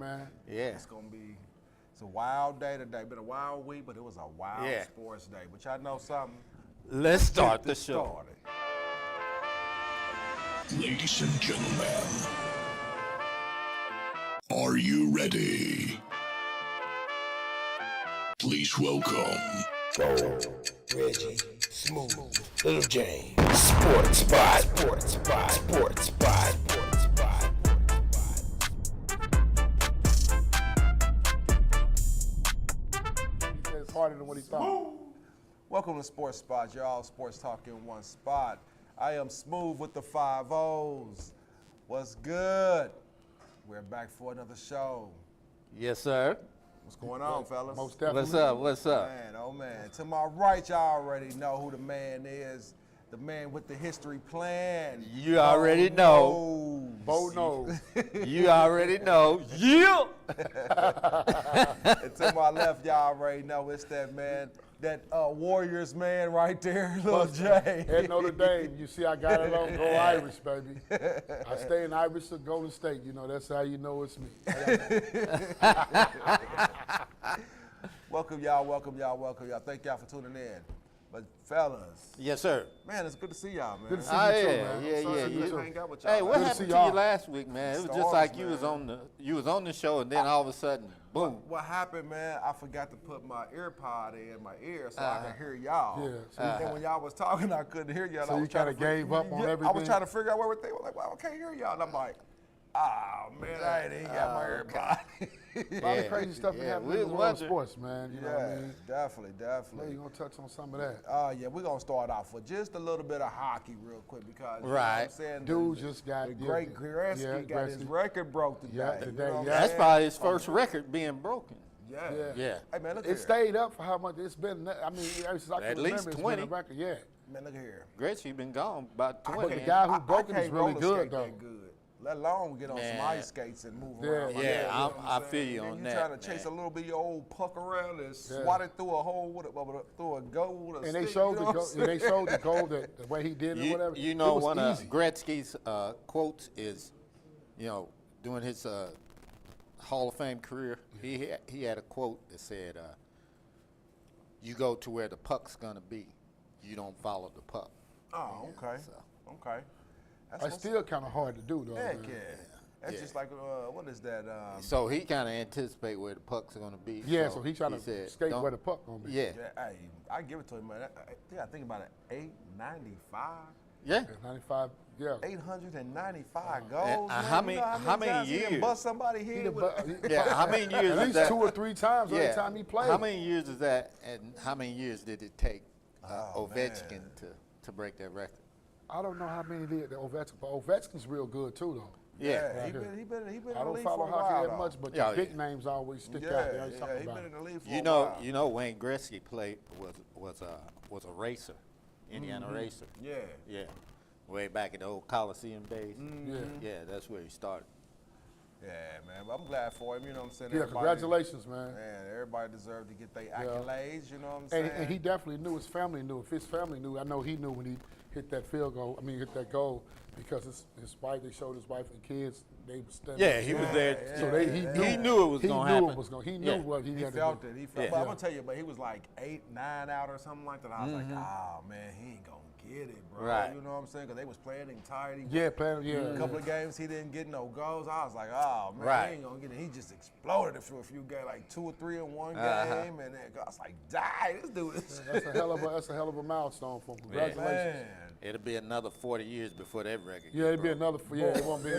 man. Yeah. It's a wild day today. Been a wild week, but it was a wild sports day. But y'all know something? Let's start Get the this show. started. Ladies and gentlemen, are you ready? Please welcome Reggie, Smooth, Little James, Sports Spot, Sports Spot, Sports Spot, Sports Spot. He said it's harder than what he thought. Welcome to Sports Spot, y'all. Sports talk in one spot. I am Smooth with the 5 O's. What's good? We're back for another show. Yes, sir. What's going on, fellas? Most definitely. What's up? What's up? Man, oh man. To my right, y'all already know who the man is. The man with the history plan. You already know. Bo knows. You already know. Yeah. And to my left, y'all already know it's that man, that Warriors man right there, Lil J. At Notre Dame, you see I got it on. Go Irish, baby. I stay in Irish or Golden State. You know, that's how you know it's me. Welcome y'all. Thank y'all for tuning in. But fellas, Yes, sir. man, it's good to see y'all, man. Good to see Ah, you too, yeah, man. yeah, I'm sorry yeah, I yeah. couldn't hang out with y'all. Hey, what Good to happened see to y'all. you last week, man? It was just Stars, like you man. was on the show, and then all of a sudden, boom. What happened, man? I forgot to put my ear pod in my ear so I could hear y'all. Yeah, so And then when y'all was talking, I couldn't hear y'all. So I you was trying kinda to gave up on I was everything? trying to figure out what everything was like. Well, I can't hear y'all. And I'm like, oh man, I ain't got my ear pod. A lot Yeah, of crazy stuff yeah, happening we in the was world of wondering. sports, man. You know what I mean? definitely. Maybe you're going to touch on some of that. Yeah, we're gonna start off with just a little bit of hockey real quick because you know what Right. I'm saying, Dude the just got- the great yeah, Gretzky got his Gretzky. record broke today. Yeah, you today, know what I'm yeah. That's saying? probably his first record being broken. Yeah. Yeah. Hey man, look It here. stayed up for how much it's been. I mean, ever since I can At remember, least it's 20. been a record. Yeah. Man, look here. Gretzky been gone about But 20. the guy who I broke it is can't really roller good, skate though. that good. Let alone get on some Man. ice skates and move Yeah. around. like Yeah, that, you know I'm- what I I'm feel saying? you And on you that, trying to chase man. a little bit of your old puck around and Yeah. swat it through a hole through a goal with a And they stick, showed you the know what goal. I'm And they saying? showed the goal that the way he did it or whatever. You it know, was one of easy. Gretzky's quotes is, you know, during his Hall of Fame career, he had a quote that said, "You go to where the puck's gonna be. You don't follow the puck." Oh, okay. So. Okay. That's It's what's- still kind of hard to do, though. Heck man. yeah. That's Yeah. just like, what is that? So he kind of anticipate where the puck's gonna be. Yeah, so he trying to said, skate "Don't-" where the puck gonna be. Yeah, Yeah, hey, I give it to him, man. I think about it, 895. yeah. 95, yeah. 895 And, goals. man. how You many- know how many times he done years? bust somebody He head done with bu- Yeah, how many years At is least that? 2 or 3 times every Yeah. time he played. How many years is that, and how many years did it take Oh, Ovechkin man. to break that record? I don't know how many did the Ovechkin, but Ovechkin's real good too, though. Yeah. he Right been here. he been he been in I the don't league follow for a hockey while, that though. much, but Yeah, the big yeah. names always stick Yeah, out there. He's yeah, talking he about been it. in the league for You a know, while. you know, Wayne Gretzky played was a racer, Indiana racer. Yeah. Yeah, way back in the old Coliseum days. Yeah. Yeah, that's where he started. Yeah, man. But I'm glad for him. You know what I'm saying? Yeah, Everybody- congratulations, man. Man, everybody deserved to get their accolades. You know what I'm saying? And he definitely knew, his family knew. If his family knew, I know he knew when he hit that field goal. I mean, hit that goal because his wife. They showed his wife and kids. They was standing. Yeah, he was there. So he knew it was he gonna knew happen. it was going. He knew Yeah. what he He had felt to do. it. He felt. Yeah. But I'm gonna tell you, but he was like 8, 9 out or something like that. I was like, oh man, he ain't gonna get it, bro. Right. You know what I'm saying? Because they was playing him tired. He Yeah, playing. Yeah, A couple of games he didn't get no goals. I was like, oh man, Right. he ain't gonna get it. He just exploded it for a few games, like 2 or 3 in one Uh-huh. game, and then I was like, die, this dude is. That's a hell of a milestone for him. Congratulations. Man. It'll be another 40 years before that record. Yeah, it'd be another. Yeah, it won't be.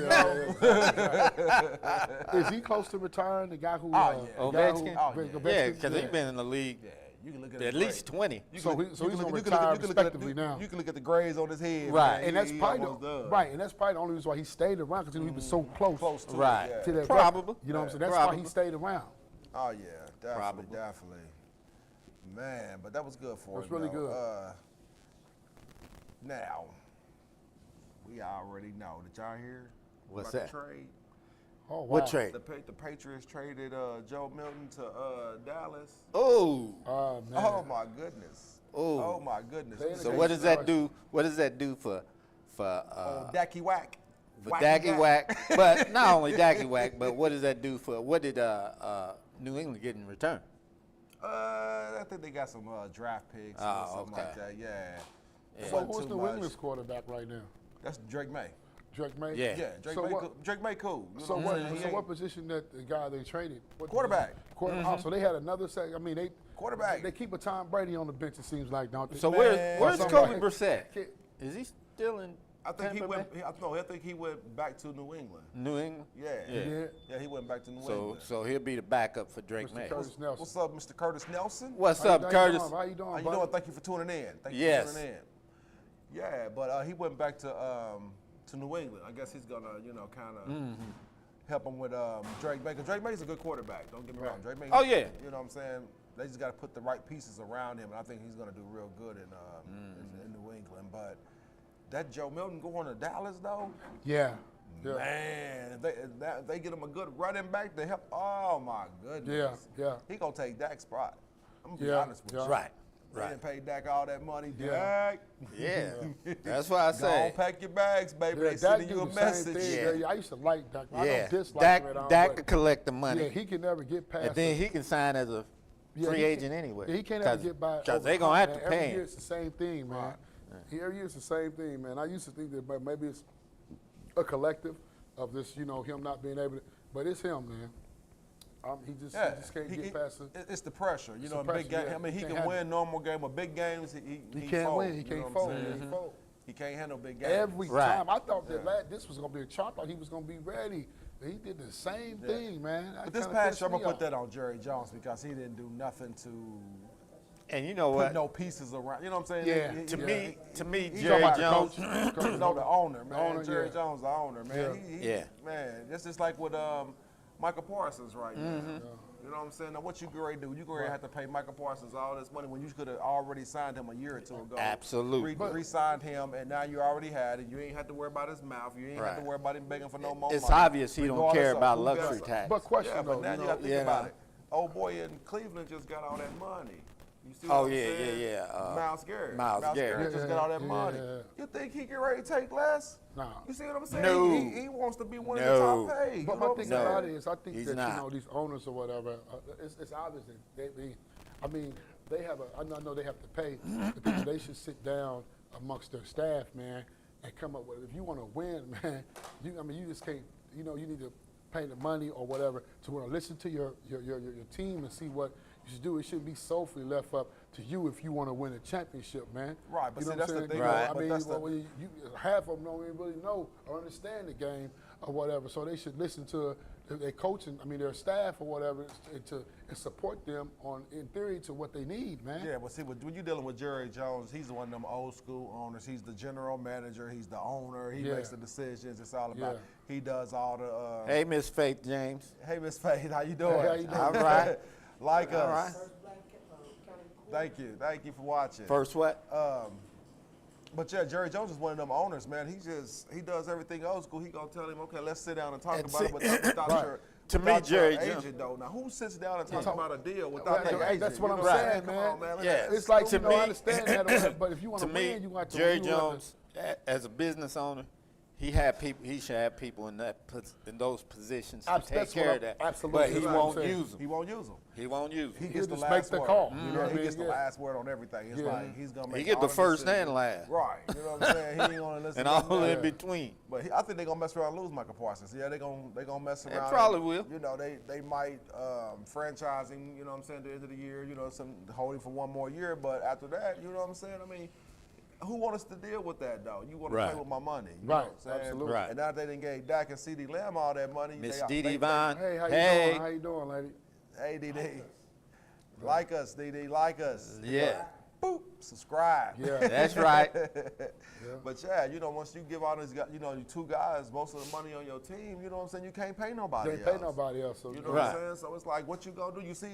Is he close to retiring? The guy who? yeah. the guy who- Ovechkin? Oh, yeah. Yeah, because he's been in the league Yeah, you can look at at his least grades. 20. You So can he- look- so you he's can gonna look- retire you can look at the- respectively now. You can look at the grades on his head. Right. man. And that's He probably almost done. right, and that's probably the only reason why he stayed around because he was so close, Close to Right. it, yeah. to that. Probably. record. You know what I'm saying? That's Probably. why he stayed around. Oh yeah, definitely, Probably. definitely. Man, but that was good for That's him. really though. good. Now, we already know. Did y'all hear? What's about that? The trade? Oh, wow. What trade? The Patriots traded Joe Milton to Dallas. Oh, Oh man. Oh my goodness. Oh. Oh my goodness. They so what does that do? What does that do for Dacky Whack. for Wacky Dacky Dak. Wack. But not only Dacky Wack, but what does that do for? What did New England get in return? I think they got some draft picks or Oh, something okay. like that. Yeah. It So wasn't who's too New much. England's quarterback right now? That's Drake May. Drake May? Yeah. Yeah, Drake So May. what- Cool. Drake May cool. You So know what? I'm saying? He So what ain't- position that the guy they traded? What Quarterback. position? Quarterback. Oh, so they had another set. I mean, they Quarterback. They keep a Tom Brady on the bench. It seems like, don't they? So Man. where's Or Kobe somebody- Brissett? Kid- Is he still in? I think he Tampa went. Bay? I think he went back to New England. New England. Yeah. Yeah. Yeah, he went back to New So England. so he'll be the backup for Drake Mr. May. Curtis Nelson. What's up, Mr. Curtis Nelson? What's How you- up, how you Curtis? doing? How you doing, How you buddy? doing? Thank you for tuning in. Thank you Yes. for tuning in. Yeah, but he went back to New England. I guess he's gonna, kind of help him with Drake May. 'Cause Drake May's a good quarterback. Don't get me wrong. Drake May. Oh, yeah. You know what I'm saying? They just got to put the right pieces around him, and I think he's gonna do real good in New England. But that Joe Milton going to Dallas though, Yeah. Yeah. man, if they get him a good running back to help. Oh my goodness. Yeah. He gonna take Dak's spot. I'm gonna be Yeah, honest with yeah. you. Right. They Right. didn't pay Dak all that money. Yeah. Dak, Yeah. That's what I go on, say. pack your bags, baby. Yeah, They Dak sending do you a the same message. thing. Yeah. I used to like Dak. I Yeah. don't dislike Dak him at all. Dak but could collect the money, yeah, he can never get past. and then it. he can sign as a Yeah, free he agent can't- anyway. Yeah, he can't ever get by. Because over they're gonna have to man. pay Every year him. it's the same thing, man. Every year it's the same thing, man. I used to think that maybe it's a collective of this, him not being able to, but it's him, man. He just can't get past it. It's the pressure. You It's know, the in big pressure, game. yeah. I mean, he Can't can handle win normal game, but big games, he can't fold, win. He you know can't what I'm fold. saying? Yeah, he fold. He can't handle big games. Every Right. time. I thought that this was going to be a chop. I thought he was going to be ready. He did the same thing, man. That But this kinda past pissed year, I'm me gonna put off. that on Jerry Jones because he didn't do nothing to And you know put what? no pieces around. You know what I'm saying? Yeah. To Yeah. me, He Jerry talking Jones. about the coach. No, the owner, man. owner, Jerry yeah. Jones, the owner, man. Yeah. Yeah. Man, that's just like with Michael Parsons right now. Mm-hmm. You know what I'm saying? Now, what you going to do? You going to have to pay Michael Parsons all this money when you could have already signed him a year or two ago. Absolutely. Re-signed him, and now you already had it. You ain't have to worry about his mouth. You ain't have to Right. worry about him begging for no more It's money. obvious he don't regardless care of about who luxury gets it. tax. But question Yeah, though, but now you got to think you about know. it. Old boy in Cleveland just got all that money. You see Oh, what I'm yeah, saying? yeah. Miles Garrett. Miles Garrett. just Yeah, got all that yeah, money. yeah. You think he get ready to take less? No. You see what I'm saying? No. He wants to be one of No. the top paid. But you know my what thing I'm saying? about it is, I think He's that not. these owners or whatever, it's obvious that they have I know they have to pay, but they should sit down amongst their staff, man, and come up with. If you want to win, man, you just can't. You need to pay the money or whatever to want to listen to your team and see what you should do. It shouldn't be solely left up to you if you want to win a championship, man. Right, but you know see, what that's I'm the saying? thing, Right. I but mean, that's the- well, half of them don't even really know or understand the game or whatever. So they should listen to their coaching, their staff or whatever, and support them in theory to what they need, man. Yeah, but see, when you're dealing with Jerry Jones, he's one of them old school owners. He's the general manager. He's the owner. He Yeah. makes the decisions. It's all about. Yeah. He does all the. Hey, Miss Faith James. Hey, Miss Faith, how you doing? Hey, how you doing? All right. Like All us. right. Thank you for watching. First what? But yeah, Jerry Jones is one of them owners, man. He does everything old school. He gonna tell him, okay, let's sit down and talk And about see- it without Right. your To me, without your Jerry Jones- agent though. Now who sits down and talks Yeah. about a deal without their Right, agent? that's what You I'm know what saying, Come man. on, man. Yeah. It's like, To I me- understand that, or whatever, but if you want To to me, win, you want to Jerry you have to- Jones, as a business owner, he should have people in those positions to That's take what care I'm- of that. absolutely. But he That's what I'm won't saying. use them. He won't use them. He won't use He them. gets the just last make the word. call, You you know know, what I he mean? gets the Yeah. last word on everything. It's Yeah. like he's gonna make. He get all the the first decisions. and last. Right. You know what I'm saying? He ain't gonna listen. And to all nothing. in between. But I think they're gonna mess around and lose Michael Parsons. Yeah, they're gonna mess around. probably and, will. You know, they might franchise him. You know what I'm saying? At the end of the year, hold him for one more year. But after that, you know what I'm saying? Who wants to deal with that though? You want to Right. play with my money, you Right, know what I'm saying? absolutely. Right. And now they done gave Dak and CeeDee Lamb all that money. Miss they- Dee they- Dee Vaughn. Hey, how you Hey. doing? How you doing, lady? Hey, DD. Like us, DD. Like us. Yeah. Boop. Subscribe. Yeah. That's right. But yeah, once you give all these guys, you two guys, most of the money on your team, you know what I'm saying? You can't pay nobody They ain't else. pay nobody else. So You know Right. what I'm saying? So it's like, what you gonna do? You see,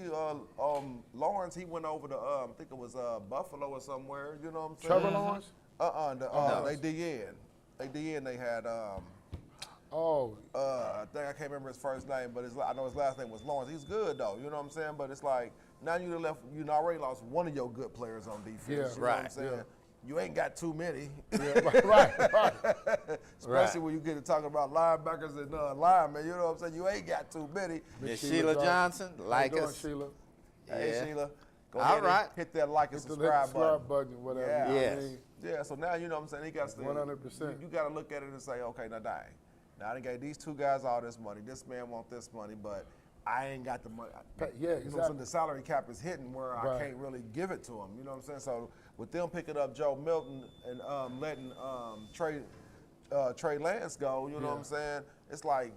Lawrence, he went over to, I think it was Buffalo or somewhere. You know what I'm saying? Trevor Lawrence? No. They DN. They had, Oh, I think I can't remember his first name, but I know his last name was Lawrence. He's good though, you know what I'm saying? But it's like now you already lost one of your good players on defense. Yeah. you know what I'm Right. saying? you ain't got too many. Yeah, right. Especially when you get to talking about linebackers and linemen. You know what I'm saying? You ain't got too many. Yeah, Sheila Sheila Johnson. Johnson, How you like doing, us. Sheila? Hey, Yeah. Sheila. Go All ahead and right. hit that like and Hit the subscribe button. button or whatever. Yeah. you know what I Yes. mean? Yeah, so now you know what I'm saying. He got to 100%. You got to look at it and say, okay, now dang. Now I done gave these two guys all this money. This man want this money, but I ain't got the money. Yeah, You know what I'm exactly. saying? The salary cap is hitting where I Right. can't really give it to him. You know what I'm saying? So with them picking up Joe Milton and letting Trey Lance go, you know what I'm saying? It's like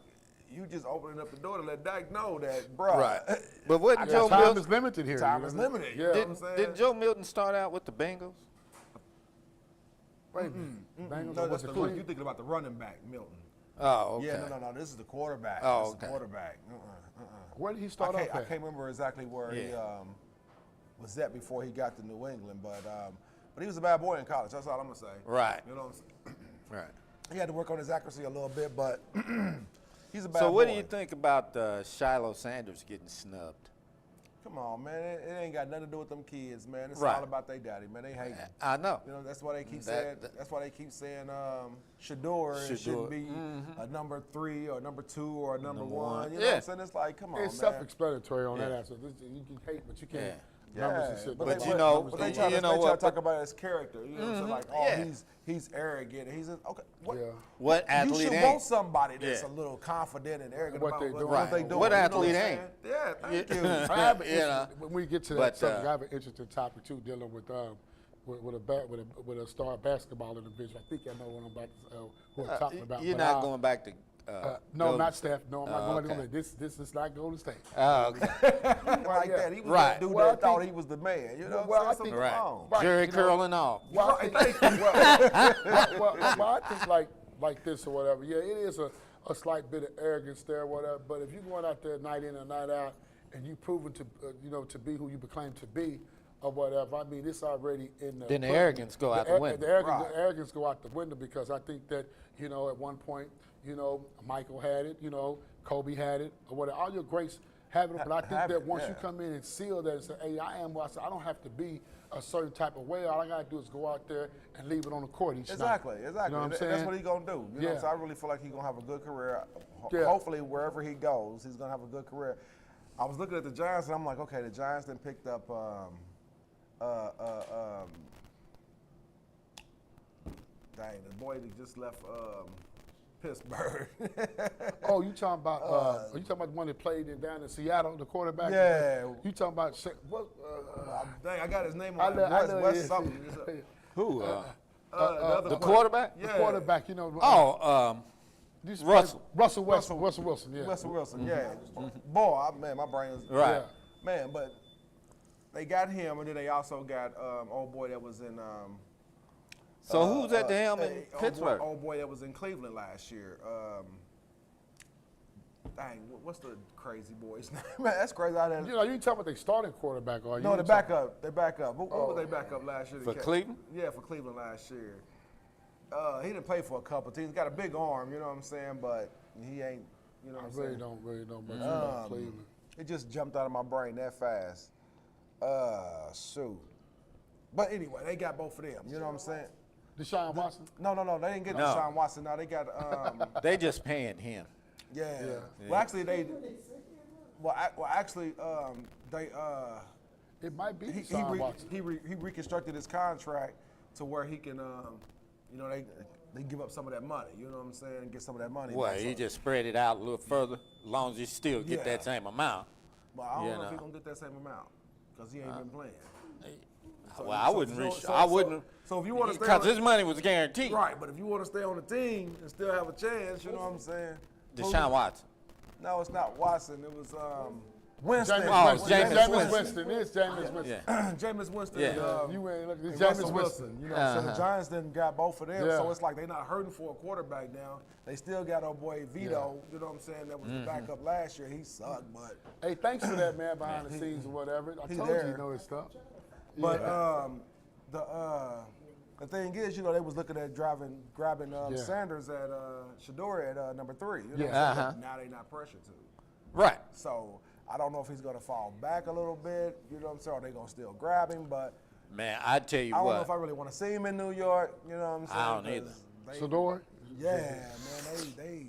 you just opening up the door to let Dak know that, bro. Right. But what Yeah, Joe time Milton is limited here. Time you is know? limited. Yeah. You know what I'm saying? did Joe Milton start out with the Bengals? Wait a minute. Bengals No, or that's was the it you're Cleveland? thinking about the running back, Milton. Oh, okay. Yeah, no. This is the quarterback. Oh, This is the okay. quarterback. Where did he I start can't, off I at? can't remember exactly where he Yeah. was at before he got to New England, but he was a bad boy in college. That's all I'm gonna say. Right. You know what I'm saying? Right. He had to work on his accuracy a little bit, but he's a bad boy. So what do you think about Shiloh Sanders getting snubbed? Come on, man. It ain't got nothing to do with them kids, man. It's Right. all about their daddy, man. They hate him. I know. You know, that's why they keep That- saying. that- That's why they keep saying Shador Shador. shouldn't be a number 3 or number 2 or a number Number 1. one. You know what Yeah. I'm saying? It's like, come on, It's man. self-explanatory on that Yeah. answer. You can hate, but you can't. Yeah. Numbers and shit. but But they, you know- but they you try to, know they try what, to talk but- about his character. You know what I'm saying? Like, oh, yeah. he's arrogant. He's okay. What, Yeah. What you athlete should ain't? want somebody that's Yeah. a little confident and arrogant What about they doing. what they Right. doing. What you know athlete I'm ain't? saying? Yeah, thank you. I have an You know. interest- when we get to that But, subject, I have an interesting topic too, dealing with a star basketball individual. I think I know what I'm about to, who I'm talking about. You're but not I- going back to. No, go- not Steph. No, I'm not going okay. to go there. This is not Golden State. Oh, okay. like yeah. that. He was Right. that dude Well, I that thought think- he was the man. You know Well, I what I'm saying? think- So Right. come on. Right, Jerry you know. curl and all. Well, I think, well, I think like this or whatever. Yeah, it is a slight bit of arrogance there, or whatever. But if you're going out there night in and night out, and you proven to to be who you proclaim to be, or whatever, I mean, it's already in the. Then the arrogance go out the window. Right. The arrogance go out the window because I think that at one point, Michael had it, Kobe had it, or whatever. All your greats have it, but I think Have that it, once you yeah. come in and seal that and say, hey, I am what I say, I don't have to be a certain type of way. All I gotta do is go out there and leave it on the court each Exactly, night. exactly. You know what I'm And saying? that's what he's gonna do. You know, Yeah. so I really feel like he's gonna have a good career. Yeah. Hopefully, wherever he goes, he's gonna have a good career. I was looking at the Giants and I'm like, okay, the Giants then picked up dang, the boy that just left Pittsburgh. Oh, you talking about? Are you talking about the one that played down in Seattle, the quarterback? Yeah. You talking about what? Dang, I got his name I on know- I West, know West it is. something. Who? The other the one. quarterback? Yeah. The quarterback, Oh, you just- Russell. Russell Wilson. Yeah. Russell Wilson, yeah. Boy, man, my brain is Right. Yeah. Man, but they got him, and then they also got old boy that was in. So who's at the helm in hey, Pittsburgh? Old boy that was in Cleveland last year. Dang, what's the crazy boy's name? Man, that's crazy. I didn't. You talking about they starting quarterback, or you? No, they back up. They back up. What was they Oh. back up last year? For Cleveland? Yeah, for Cleveland last year. He didn't play for a couple teams. Got a big arm, you know what I'm saying? But he ain't, you know what I I'm really saying? don't much about Cleveland. It just jumped out of my brain that fast. Shoot. But anyway, they got both of them. You know what I'm saying? Deshaun Watson. No, they didn't get No. Deshaun Watson. Now they got, They just paying him. yeah. Well, actually, they It might be he Deshaun Watson. he reconstructed his contract to where he can, they give up some of that money. You know what I'm saying? Get some of that money. Well, back. he So- just spread it out a little further, as long as you still get Yeah. that same amount. But I don't you know if know. he's gonna get that same amount because he ain't been playing. So- Well, I so- wouldn't so- reach. so- I so- wouldn't. so if you wanna stay because on- his money was guaranteed. Right, but if you want to stay on the team and still have a chance, you know what I'm saying? Deshaun Watson. No, it's not Watson. It was Winston. Jameis Oh, Winston. Jameis Jameis Winston. Winston. It's Jameis Winston. Yeah. Jameis Winston. Yeah. And, You ain't looking. and It's Russell Jameis Wilson. Winston. You know what I'm saying? The Giants then got both of them, Yeah. so it's like they're not hurting for a quarterback now. They still got old boy Vito. You know what I'm saying? That was the backup last year. He sucked, but Hey, thanks for that, man, behind the scenes or whatever. I He told there. you know his stuff. But Yeah. the thing is, they was looking at grabbing Yeah. Sanders at Shador at number 3. You know Yeah. what I'm saying? Uh-huh. Now they not pressured to. Right. So I don't know if he's going to fall back a little bit. You know what I'm saying? Or they going to still grab him, but Man, I tell you I don't what. know if I really want to see him in New York. You know what I'm saying? I don't either. 'Cause Sador? Yeah, man, they.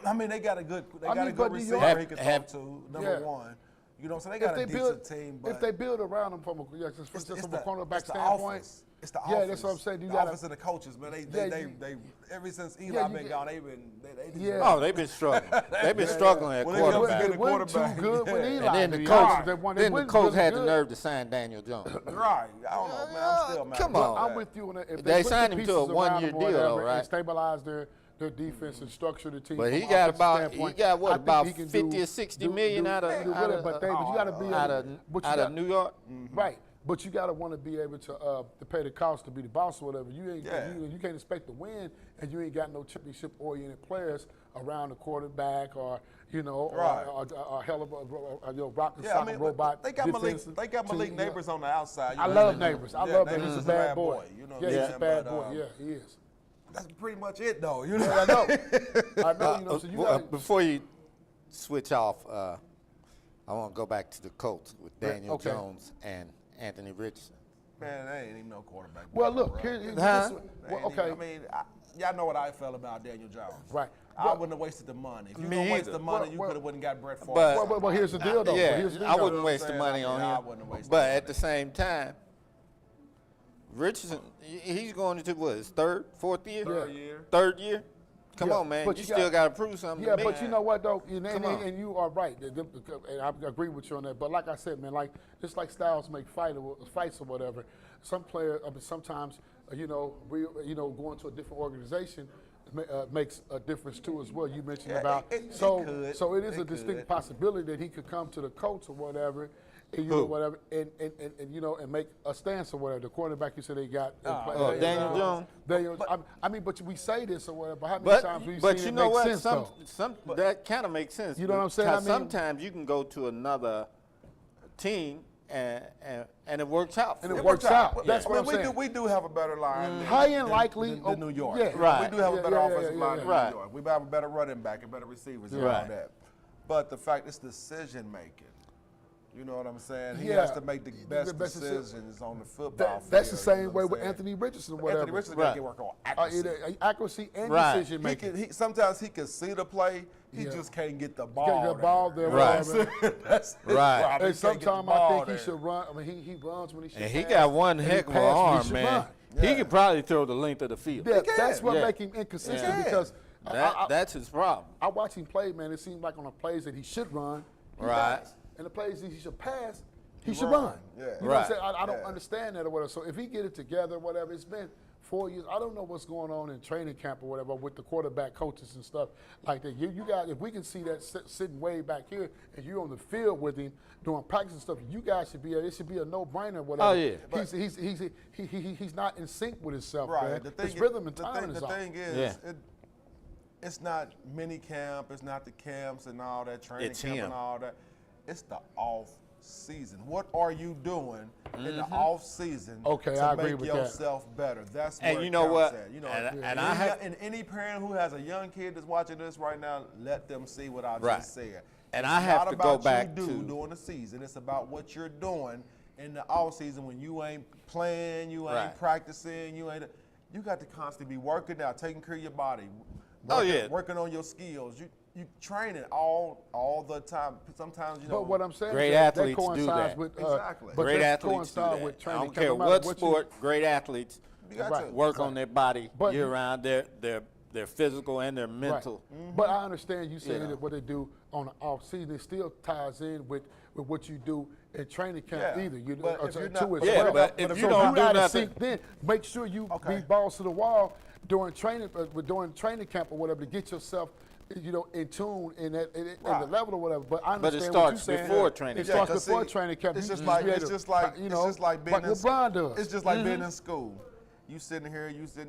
I mean, they got a good, I mean, but New receiver York- he can Have- throw to. Number Yeah. one, you know what I'm saying? They got a decent team, but if they build around them from a, just from a cornerback it's the standpoint, offense. It's the yeah, offense. that's what I'm saying. You the gotta, offense and the coaches, man. Yeah, They ever since Eli yeah, you been get- gone, they just Yeah. Oh, they've been struggling. They've been struggling at Well, they quarterback. wasn't It wasn't quarterback. too good with Yeah. Eli. And then to the be coach, honest. They wasn't had the good. nerve to sign Daniel Jones. right. I don't know, man. I'm still mad. Come about on. I'm that. with you on that. If They put signed the him to a pieces around one-year him or deal, though, whatever, right? And stabilize their defense and structure the team. But he from got offensive about standpoint, what, I think about he can 50 do- or 60 million out of whatever, but David, you got to be out but of New York. Right. But you got to want to be able to pay the cost to be the boss or whatever. You ain't Yeah. you can't expect to win, and you ain't got no championship-oriented players around the quarterback or Right. or hell of a rock and Yeah, I sock mean, robot. they got Malik. defensive They got team, Malik you know. Neighbors on the outside. you I know love what I'm saying? Neighbors. I Yeah, love Neighbors Neighbors. is He's a bad boy. You know Yeah, what he's I'm a saying? bad But, boy. Yeah, he is. That's pretty much it, though. You know. Yeah, I know. I know. You know. So you Well, got before you switch off, I want to go back to the Colts with Daniel okay. Jones and Anthony Richardson. Man, they ain't even no quarterback. Well, bro, look, bro. here, Huh? okay. I mean, y'all know what I felt about Daniel Jones. Right. I Well- wouldn't have wasted the money. If you Me gonna waste either. the money, you Well, could have went and got Brett Favre. But- Well, here's the deal, though. Yeah, Here's the deal, I though. wouldn't waste the saying? money I on mean, I him. wouldn't waste the But money. at the same time, Richardson, he's going into what, his fourth year? Third year. Third year? Come Yeah, on, man. but You you still got- got to prove something Yeah, to me. but you know what though, and Come on. you are right. And I agree with you on that. But like I said, man, like just like styles make fights or whatever. Some players, sometimes going to a different organization makes a difference too as well. You mentioned Yeah, about it so could. it is a It distinct could. possibility that he could come to the Colts or whatever. And, Who? whatever, and make a stance or whatever. The quarterback you said they got. Daniel Jones? But we say this or whatever. But how many But, times we've but seen you it know make what? sense, though? That kind of makes sense. You know what I'm saying? Because I mean- sometimes you can go to another team and it works out. And for it you. works out. That's I what mean, I'm saying. we do have a better line. High and likely than New York. yeah. Right. We do have a better offensive line than Right. New York. We have a better running back and better receivers and Right. all that. But the fact it's decision making. You know what I'm saying? He Yeah. has to make the best best decisions on the football field. That's the same you know way what with I'm saying? Anthony Richardson or But whatever. Anthony Richardson Right. got to work on accuracy. Accuracy and Right. decision making. Sometimes he can see the play, he Yeah. just can't get the ball. Can't get the ball there, Right. whatever. That's his Right. problem. He And can't get the sometimes I ball think he there. should run. I mean, he runs when he should. And he pass, got one and he heck of an passes when he arm, should man. run. He could probably throw the length of the field. Yeah, can. that's what Yeah. make him inconsistent Yeah. because That's his problem. I watch him play, man. It seems like on the plays that he should run, he Right. does. And the plays that he should pass, he should run. Yeah. You know what I'm Right. saying? I don't Yeah. understand that or whatever. So if he get it together, whatever, it's been 4 years. I don't know what's going on in training camp or whatever with the quarterback coaches and stuff like that. You guys, if we can see that sitting way back here and you're on the field with him doing practice and stuff, you guys should be. It should be a no-brainer. Whatever. Oh, yeah. He's not in sync with himself, Right. man. The thing His is- rhythm and the timing thing, is the off. thing is, Yeah. it's not mini camp, it's not the camps and all that training It's camp him. and all that. It's the off season. What are you doing in the Mm-hmm. off season Okay, to I agree make with that. yourself better? That's And where you it know counts what? at. You know, And I have- and any parent who has a young kid that's watching this right now, let them see what I Right. just said. And It's I have not to go about back you to- during the season. It's about what you're doing in the off season when you ain't playing, you ain't Right. practicing, you got to constantly be working out, taking care of your body. Oh, working- yeah. working on your skills. You training all the time. Sometimes you know. But what I'm saying Great is that athletes do coincides that. with Exactly. but Great that athletes do coincide that. with I training don't camp, care no matter what you- sport, great athletes You got Right. to. work on their body But- year round, their physical and their mental. Right. But I understand you saying know. that what they do on the off season, it still ties in with what you do in training camp Yeah, either. You but if you're not- to it. Yeah, So but if you don't do out of nothing- sync, then make sure you Okay. be balls to the wall during training camp or whatever to get yourself in tune in at the Right. level or whatever. But I But it understand what you're starts saying. before training It camp. starts 'cause before see, training camp. It's You just should like be it's able just to, like you it's know, just like being like in what Brian does. It's just like being in school. you sitting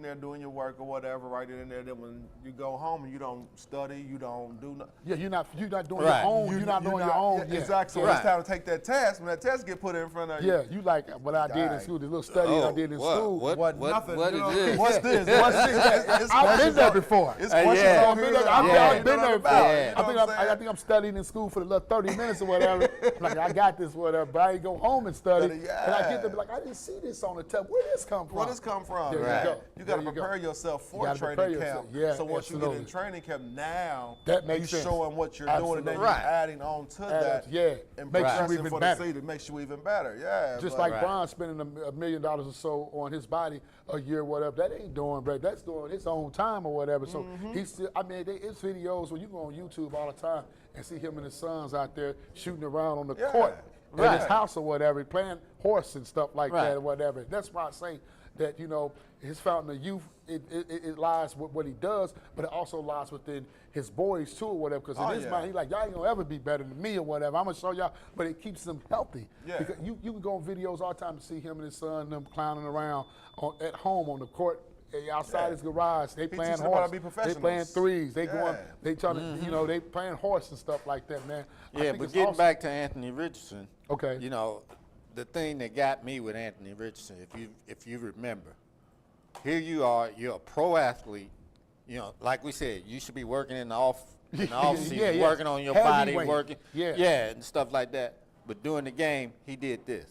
there doing your work or whatever, right in there. Then when you go home and you don't study, you don't do nothing. Yeah, you're not doing Right. your own. You're not doing your own. Yeah, Yeah. exactly. So Right. it's time to take that test. When that test get put in front of you, Yeah, you like what I did in Dang. school, the little study I did in school. what nothing. What you is know, this? What's this? What's this? It's I've been questions there on- before. It's Yeah. questions Yeah. on I've been here there. that I've you been don't there know before. about, Yeah. you know what I'm I saying? think I'm studying in school for the little 30 minutes or whatever. I'm like, I got this, whatever. But I ain't go home and study. Yeah. And I get to be like, I didn't see this on the test. Where this come from? Where this come from? There Right. you go. You got to There prepare go. yourself You for gotta training prepare camp. yourself. Yeah, so once you get absolutely. in training camp, now That makes you sense. showing what you're doing, and then Absolutely. you're Right. adding on to Add that. up, yeah. And Makes you progressing even for better. the season makes you even better. Yeah. Just but- like Right. Bron spending $1 million or so on his body a year, whatever. That ain't doing, bro. That's doing his own time or whatever. So he's still. I mean, it's videos when you go on YouTube all the time and see him and his sons out there shooting around on the Yeah. court in Right. his house or whatever, playing horse and stuff like Right. that or whatever. That's why I say that his fountain of youth. It lies with what he does, but it also lies within his boys too or whatever. Because in Oh, his yeah. mind, he's like, y'all ain't gonna ever be better than me or whatever. I'm gonna show y'all, but it keeps them healthy. Yeah. Because you can go on videos all the time to see him and his son them clowning around at home on the court outside Yeah. his garage. They playing teaches them how to horse. be They playing professionals. threes. They going. Yeah. They trying to. They playing horse and stuff like that, man. I Yeah, think but it's getting awesome. back to Anthony Richardson. Okay. The thing that got me with Anthony Richardson, if you remember, here you are, you're a pro athlete. Like we said, you should be working in the off season, Yeah, yeah. working on your body, Heavyweight. working, Yeah. and stuff like that. But during the game, he did this.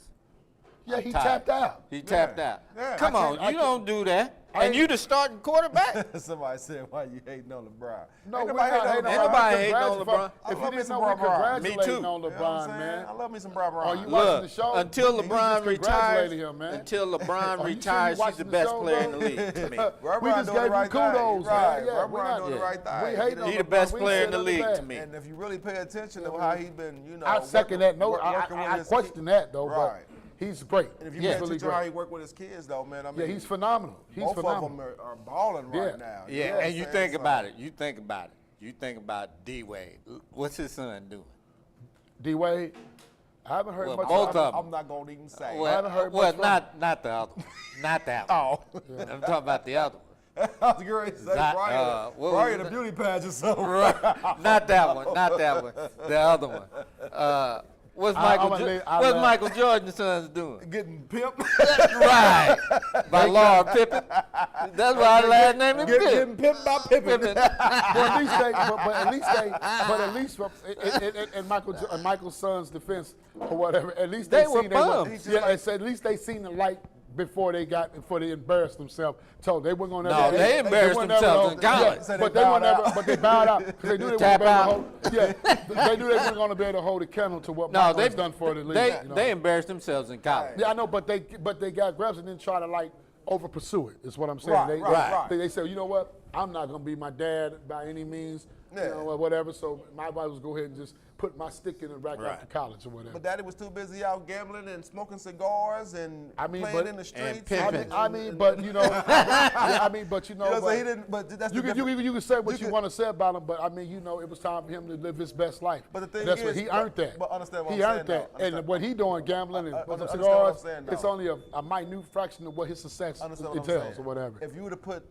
Yeah, he Tired. tapped out. He tapped out. Yeah. Come I on, can't- I you can't- don't do that. I And you the starting quarterback. Somebody said, "Why you hating on LeBron?" No, Ain't we're nobody not hating hating Ain't nobody on hating on LeBron. LeBron. I If you love me didn't some know, we Bron Bron. Me congratulating too. on You know what I'm LeBron, saying? man. I love me some Bron Are Bron. you watching the Look, show? until You just LeBron retires, congratulated him, man. until Are you LeBron sure you retires, he's watching the the best show, player in bro? the league to me. Bron We Bron just doing gave the him right kudos, thing. Right. man. Yeah, Bron we're Bron not- doing the yeah. right thing. We hating on He the LeBron. best We player said in the other league bad. to me. And if you really pay attention to how he's been, I second that. No, working with I his question kid- that though, Right. but he's great. And if you he's pay really attention to how he great. work with his kids, though, man, I mean, Yeah, he's phenomenal. He's both phenomenal. of them are balling Yeah. right now. Yeah, know what and I'm you saying? think So- about it. You think about it. You think about D Wade. What's his son doing? D Wade, I haven't heard Well, much. both about of 'em. I'm not gonna even say. I haven't heard well, much from not the other one. Not that one. Oh, I'm talking about the other one. I was going to say Zot- Brian. what was Brian, it? a beauty pageant, so Not that one. Not that one. The other one. What's I'm Michael Jordan's son's doing? getting pimped. Right. By Laura Pippen. That's why the last name is Getting Pippen. pimped by Pippen. Pippen. but at least in Michael's son's defense or whatever, at least They they were seen bums. yeah, at least they seen the light before they embarrassed themselves. So they weren't gonna. No, they embarrassed weren't never themselves in gonna- college. Yeah, So but they they bowed weren't out. never. But they bowed out because they knew they Tap weren't out. able to hold. Yeah, they knew they weren't gonna be able to hold a candle to what No, Michael they has done for the league. they, you know? they embarrassed themselves in college. Yeah, I know, but they got grabs and then try to like over pursue it. Is what I'm saying. Right, right. They said, you know what? I'm not gonna be my dad by any means. Yeah. You know, or whatever. So my advice was go ahead and just put my stick in the rack Right. after college or whatever. But Daddy was too busy out gambling and smoking cigars and I mean, playing but- in the and streets. pimping. but you know, yeah, I mean, but you know, You know, so but he didn't. But that's you the can difference. you can say what You you could- want to say about him, but I mean, you know, it was time for him to live his best life. But the thing that's is, what he earned that. but understand what he I'm earned saying, that, though. and what he doing, gambling and understand cigars, what I'm saying, it's though. only a minute fraction of what his success Understand what I'm entails saying. or whatever. If you would have put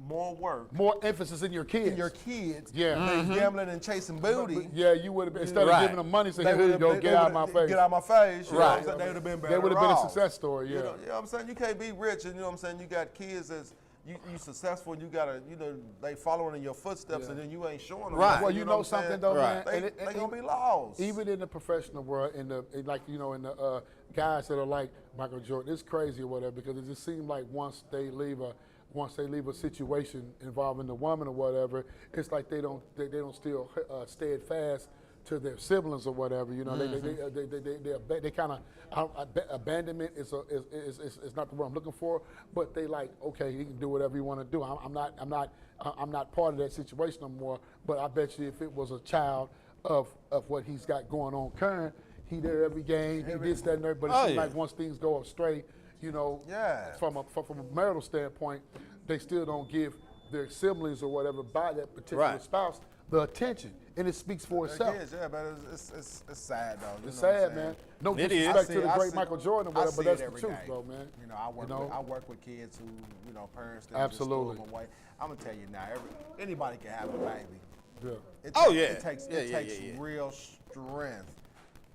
more work More emphasis in your kids. in your kids, Yeah. than gambling and chasing booty, Yeah, you would have instead Right. of giving them money, say, they here you would've- go, they get out of my would've- face. Get out of my face. You know what I'm Right. saying? They would have been better. They would have been a off. success story. You Yeah. know what I'm saying? You can't be rich and you know what I'm saying? You got kids that's you successful and you gotta, they following in your footsteps and then you ain't showing them. Right. nothing, Well, you what know I'm saying? something though, Right. man. They gonna be lost. Even in the professional world, in the guys that are like Michael Jordan, it's crazy or whatever because it just seems like once they leave a situation involving the woman or whatever, it's like they don't still steadfast to their siblings or whatever. You know, they kind of abandonment is not the word I'm looking for, but they like, okay, he can do whatever he want to do. I'm not part of that situation no more. But I bet you if it was a child of what he's got going on current, he there every game, he this, that, and that. But it Oh, seems yeah. like once things go astray, you know, Yeah. from a marital standpoint, they still don't give their siblings or whatever by that particular Right. spouse the attention, and it speaks for itself. It is, yeah, but it's sad though. You It's know what I'm sad, saying? man. No It is. disrespect to the I great see- Michael Jordan, or I whatever, see but that's it the every truth, day. though, man. You know, I work with kids who, you know, parents that Absolutely. just threw them away. I'm gonna tell you now, anybody can have a baby. Yeah. Oh, yeah. It takes Yeah, yeah, yeah. real strength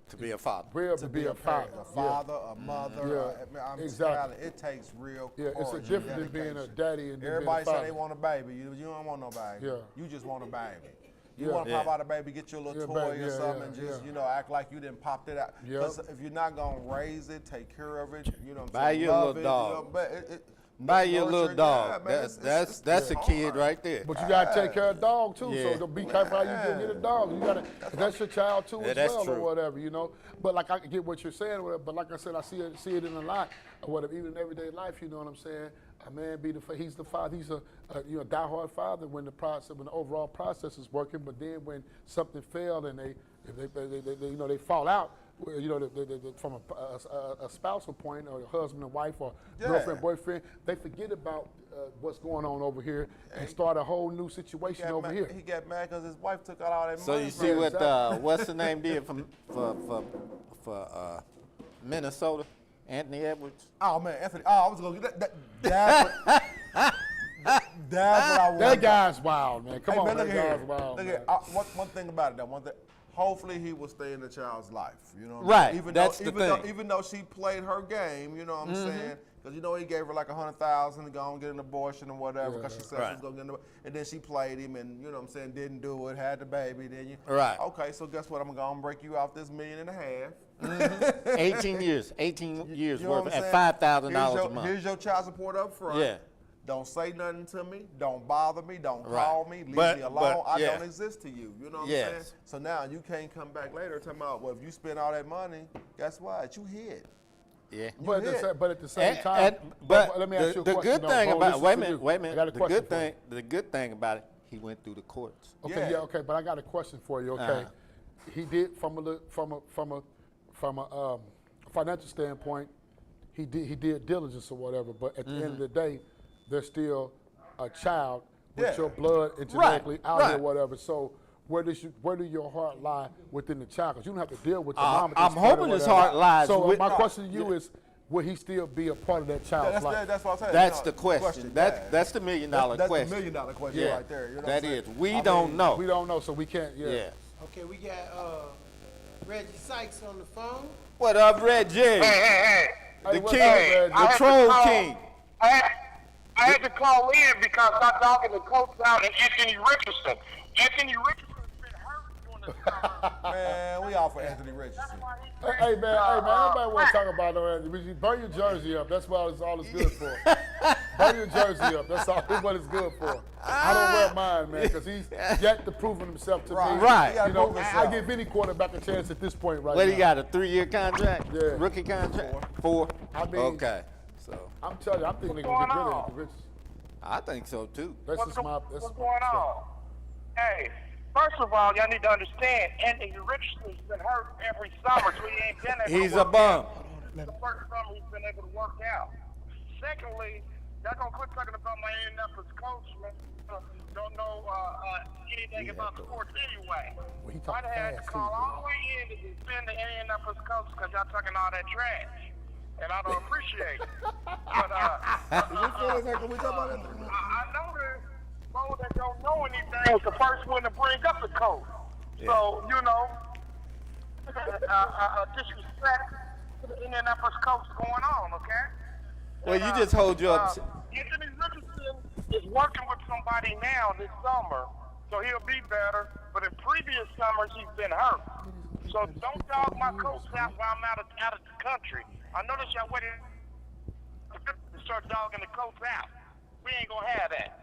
To be a father. Real to be a parent, father. a father, a mother. Yeah. I'm Exactly. telling you, it takes real. Yeah, it's a courage difference and than being a dedication. daddy and then being a Everybody say father. they want a baby. You don't want no baby. Yeah. You just want a baby. You Yeah. want to pop Yeah. out a baby, get you a little Yeah, toy baby, or yeah, something, yeah, and just yeah. act like you didn't pop it out. Yep. Because if you're not gonna raise it, take care of it, you know, what I'm Buy saying, you a love little it, dog. You know, but Buy you a nurture little it, dog. yeah, man, That's a kid hard. right there. But you gotta take care of the dog too. Yeah. So don't be careful how you get a dog. You gotta. That's your child too Yeah, as that's well, or true. whatever, you know. But like I get what you're saying, whatever, but like I said, I see it in a lot, or whatever, even in everyday life. You know what I'm saying? A man he's the father. He's a diehard father when the overall process is working. But then when something failed and they fall out. You know, from a spousal point, or a husband and wife, or Yeah. girlfriend, boyfriend, they forget about what's going on over here and start a whole new situation over here. He got mad because his wife took out all that So money. you from see him. what what's the name did for Minnesota? Anthony Edwards. Oh man, Anthony. Oh, I was gonna get that. That's what I want. That guy's wild, man. Come Hey, on, man, that look here. guy's wild. Look man. here. One thing about it, though. One thing. Hopefully, he will stay in the child's life. You know what I'm Right, saying? Even that's though, the even though, thing. even though she played her game, you know what I'm saying? Because you know he gave her like $100,000 to go and get an abortion or whatever. Because she said she was gonna get an abortion, and then she played him, and you know what I'm saying, didn't do it, had the baby. Then you Right. Okay, so guess what? I'm gonna break you off this $1.5 million. 18 years. 18 years You know what worth I'm at saying? $5,000 Here's a month. Here's your child support up front. Yeah. Don't say nothing to me. Don't bother me. Don't Right. call me. Leave But- me alone. but, I yeah. don't exist to you. You know what I'm Yes. saying? So now you can't come back later talking about, well, if you spend all that money, guess what? You hid. Yeah. But at, hit. but at the same time, but let me ask you a the question. good though, thing bro. about This is wait a for minute, you. wait a I got a minute. question for you. The good thing about it, he went through the courts. Okay, yeah, okay, but I got a question for you. Okay, he did from a financial standpoint, he did diligence or whatever. But at the end of the day, there's still a child with Yeah. your blood and genetically out here, right. whatever. So where do your heart lie within the child? Because you don't have to deal with your I'm mom. at this point or hoping his whatever. heart lies So with- my question to you is, will he still be a part of that child's life? That's what I'm saying. That's You know, the question. yeah. That's the $1 million That's question. the $1 million question Yeah, right there. You know what that I'm is. saying? We I don't mean, know. We don't know, so we can't. Yeah. Yeah. Okay, we got Reggie Sykes on the phone. What up, Reggie? Hey, The what's king, up, Reggie? the troll king. I had to call in because I'm dogging the coach out and Anthony Richardson. Anthony Richardson's been hurt during the summer. Man, we all for Anthony Richardson. Hey man, everybody want to talk about that. Burn your jersey up. That's what all it's good for. Burn your jersey up. That's all what it's good for. I don't wear mine, man, because he's yet to prove himself to Right. me. Right. He gotta You know, prove I himself. give any quarterback a chance at this point right What now. he got, a 3-year contract? Yeah. Rookie contract? 4? I mean- okay. So I'm telling you, I think they're gonna get rid of Anthony Richardson. I think so too. That's What's just my. That's going on? Hey, first of all, y'all need to understand, Anthony Richardson's been hurt every summer, so he ain't been able He's to a work bum. out. The first summer he's been able to work out. Secondly, y'all gonna quit talking about my Indianapolis coach, man. Don't know anything about sports anyway. Well, he I talk had to fast, call too, all the way in to defend the Indianapolis coach because y'all talking all that trash. And I don't appreciate it. But I know there's those that don't know anything was the first one to bring up the coach. So, you know, disrespect to the Indianapolis coach going on, okay? Well, And, you just hold your Anthony Richardson is working with somebody now this summer, so he'll be better. But in previous summers, he's been hurt. So don't dog my coach out while I'm out of the country. I notice y'all waiting to start dogging the coach out. We ain't gonna have that.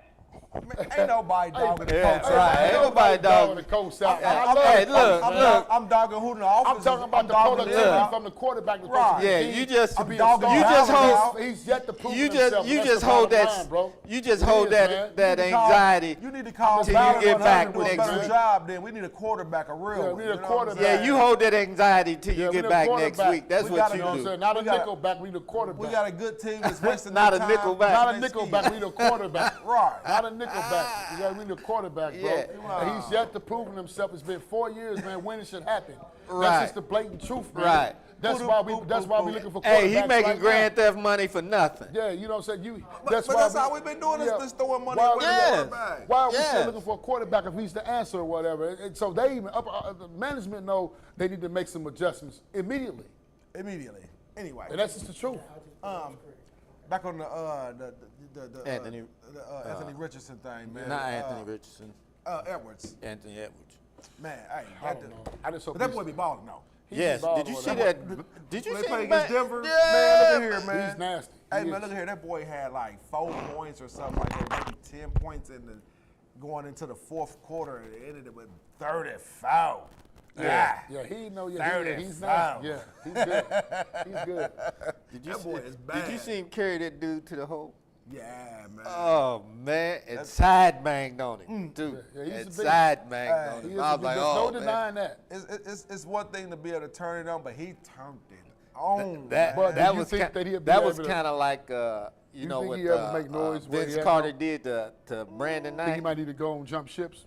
Ain't nobody dogging the Yeah, coach. right. Ain't nobody dogging the coach out. Hey, I love hey, it. look. I'm dogging who in the office. I'm talking about the dogging productivity them. from the quarterback. Right. Yeah, you just to be a dogging star. you just Allen hold He's yet to prove you himself. just you That's just the hold bottom that line, bro. you just It hold is, that man. that You need to call- anxiety. You need to call till you Ballard get on back her to do a next better week. job. Then we need a quarterback, a real Yeah, one. we need a you know what I'm quarterback. saying? Yeah, you hold that anxiety till Yeah, you we get need a back next quarterback. week. That's We what gotta You know what I'm you do. saying? Not a We gotta- nickel back, we need a quarterback. We got a good team that's wasting Not their a time. nickel back. Not a They nickel ski. back, we need a quarterback. Right. Not not a nickelback. You got to need a quarterback, bro. Yeah. And he's yet to prove himself. It's been 4 years, man. Winning should happen. Right. That's just the blatant truth, man. Right. That's why we looking for quarterbacks. Hey, he making right Grand now. Theft money for nothing. Yeah, you know what I'm saying? But that's how we've been doing this, just throwing money Why, away Yes. the quarterback. why are we Yes. still looking for a quarterback if he's the answer or whatever? And so they even the management know they need to make some adjustments immediately. Immediately. Anyway. And that's just the truth. Back on the Anthony- Anthony Richardson thing, man. Not Anthony Richardson. Edwards. Anthony Edwards. Man, hey, I don't know. I just hope but that he's- boy be balling though. Yes. balling Did you or see whatever. that? Did you They see play him against back- Denver. Yeah. Man, look at here, man. He's nasty. Hey, He man, is. look at here. That boy had like 4 points or something like that, maybe 10 points going into the fourth quarter, and it ended with 34. Yeah, he know. Yeah, he's nasty. 35. Yeah, he's good. He's good. Did you That boy see, is Did you bad. see him carry that dude to the hole? Yeah, man. Oh man, and side banged on him too. Yeah, he's And a big- side banged on He him. is I a was big- like, there's oh no man. denying that. It's one thing to be able to turn it on, but he turned it on. That But that do you was think ki- that he'll be that was able to- kind of like you know think what he ever make noise where Vince he had Carter no- did to Brandon Think he Knight. might need to go and jump ships.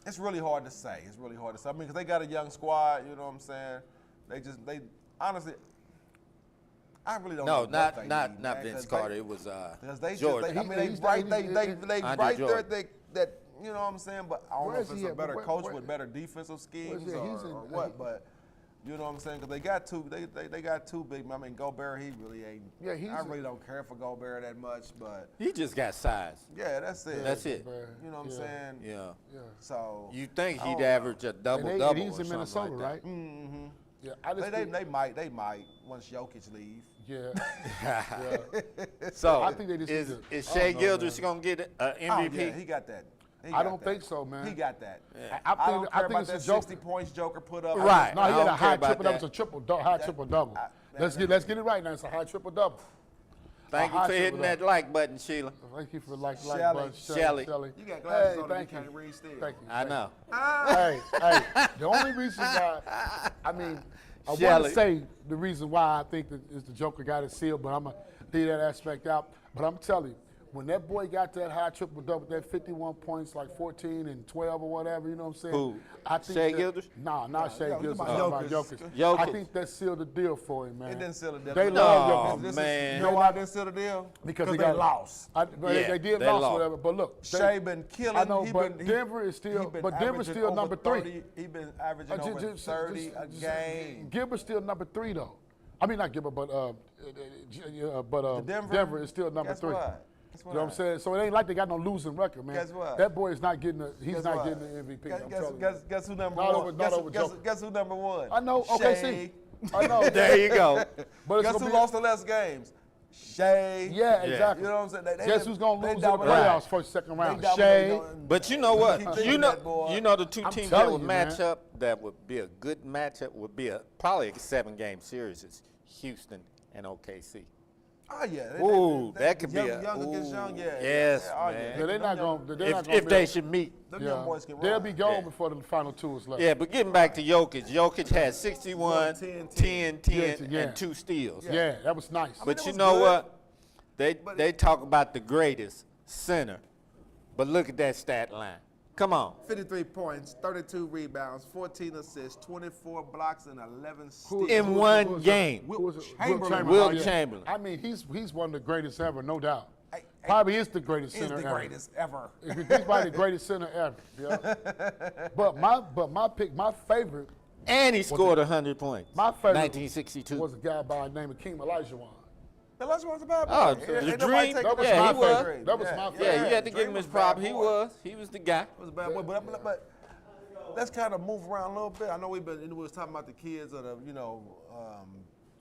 It's really hard to say. It's really hard to say. I mean, because they got a young squad, you know what I'm saying? They honestly, I really don't know. No, what they not need, not man, Vince 'cause Carter. It was Because they Jordan. just, I mean, He's- they right, he's- they Andre right there, Jordan. that you know what I'm saying. But I don't know Where's if it's he a at? better Where- coach where- with better defensive schemes he? He's or in- what. But you know what I'm saying? Because they got two, they got two big. I mean, Gobert, he really ain't. Yeah, he's I a- really don't care for Gobert that much, but He just got size. yeah, that's it. That's it. You know what I'm Yeah. saying? Yeah. Yeah. So You think I he'd don't know. average a double And double he's or in something Minnesota, like right? Mm-hmm. Yeah, I just think, They might once Jokic leave. yeah. that? So I think they just is need to- is I Shea don't know, Gilders man. gonna get an Oh, MVP? yeah, he got that. He I got don't that. think so, man. He got that. I I think don't care about it's a that joke. 60 points Joker put up. Right. No, I he had don't a care high about triple double. that. It's a high triple double. Let's get it right now. It's a high triple double. Thank you high for hitting triple that like button, Sheila. Thank you for like Shelly. button, Shelly. You got glasses Hey, on and you thank can't you. read still. Thank you. I know. Hey, the only reason why, I want Shelly. to say the reason why I think that is the Joker got it sealed, but I'm going to leave that aspect out. But I'm telling you, when that boy got that high triple double, that 51 points, like 14 and 12 or whatever, you know what I'm saying? Who? I think Shea that- Gilders? Nah, not Shea you Gilders. talking I'm about talking about Jokic. Jokic. I Jokic. think that sealed the deal for him, man. It didn't seal the deal. They No, love Jokic. man. You know why it didn't seal the deal? Because they got lost. But Yeah, they did they lost, lost. whatever. But look, Shea been killing. I know, he but been, Denver is still- he been but Denver's averaging still over number 3. 30 He been averaging over 30 a game. Gilbert's still number 3 though. I mean not Gilbert, but Denver? Denver is still number Guess 3. what? Guess You know what I'm saying? So it ain't like they got no losing record, man. Guess what? That boy is not getting he's Guess not what? getting the MVP. I'm telling you. Guess who number Not one? over- not over Joker. Guess who number one? I know. OKC. Shea. I know. There you go. But it's Guess gonna who be, lost the less games? Shea. Yeah, exactly. You know what I'm saying? They Guess didn't- who's gonna they lose in the dominated. playoffs first, second round? They dominated Shea. on- But you know what? Keep You thinking know, that, boy. you know the two I'm teams that telling would you, match man. up that would be a good matchup would be probably a 7-game series. It's Houston and OKC. Oh yeah. Ooh, that could be young against young. Yeah. Yes, oh, man. Yeah, they're not going. They're not If, going. if they should meet. Them young boys can run. They'll be gone Yeah. before the final 2 is left. Yeah, but getting back to Jokic, Jokic had 61, 10, 10, Yeah. and 2 steals. Yeah, that was nice. But that you was know good. what? They talk about the greatest center, but look at that stat line. Come on. 53 points, 32 rebounds, 14 assists, 24 blocks, and 11 Who- steals. In who- one who was it? game. Who was it? Chamberlain. Will Oh, yeah. Chamberlain. I mean, he's one of the greatest ever, no doubt. Hey, Probably is the greatest Is center the ever. greatest ever. He's probably the greatest center ever. Yeah. but my pick, my favorite And he scored 100 points. My favorite 1962. was a guy by the name of King Olajuwon. The last one's a bad boy. Oh, Ain't the nobody dream? taking That was him Yeah, my he as was. a That dream. was my Yeah, favorite. you had to give Dream him was his a prop. bad He boy. was. He was the guy. It was a bad boy, but let's kind of move around a little bit. I know we was talking about the kids of the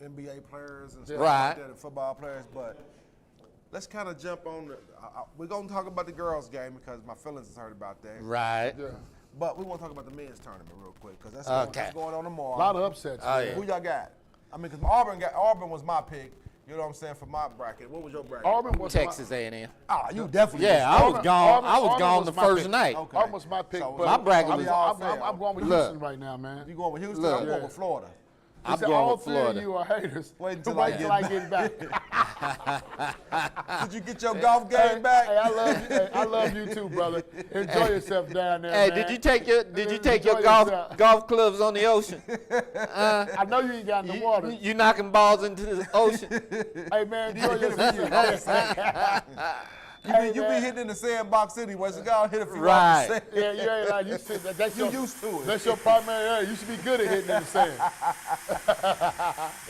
NBA players and stuff Right. like that, and football players, but let's kind of jump on. We're gonna talk about the girls' game because my feelings is hurt about that. Right. Yeah. But we want to talk about the men's tournament real quick because that's, Okay. that's going on tomorrow. A lot of upsets. Oh, man. yeah. Who y'all got? I mean, because Auburn was my pick. You know what I'm saying for my bracket. What was your bracket? Auburn was Texas A&M. Ah, you definitely. Yeah, I was gone. I was gone the my first pick. night. Okay. Auburn was my pick. So but my bracket I'm, was- I'm going with Look. Houston right now, man. You going with Houston? Look. I'm going Yeah. with Florida. He I'm said, going all with three Florida. of you are haters. Wait until Wait I till get I get back. Did you get your golf game back? Hey, I love you. Hey, I love you too, brother. Enjoy yourself down there, Hey, man. did you take your Enjoy golf yourself. golf clubs on the ocean? I know you ain't got in the water. You knocking balls into the ocean? Hey, man, enjoy yourself. You be hitting in the sandbox anyway, so go hit a few Right. off the sand. Yeah, you ain't like you said. That's You your, used to it. That's your primary area. You should be good at hitting in the sand.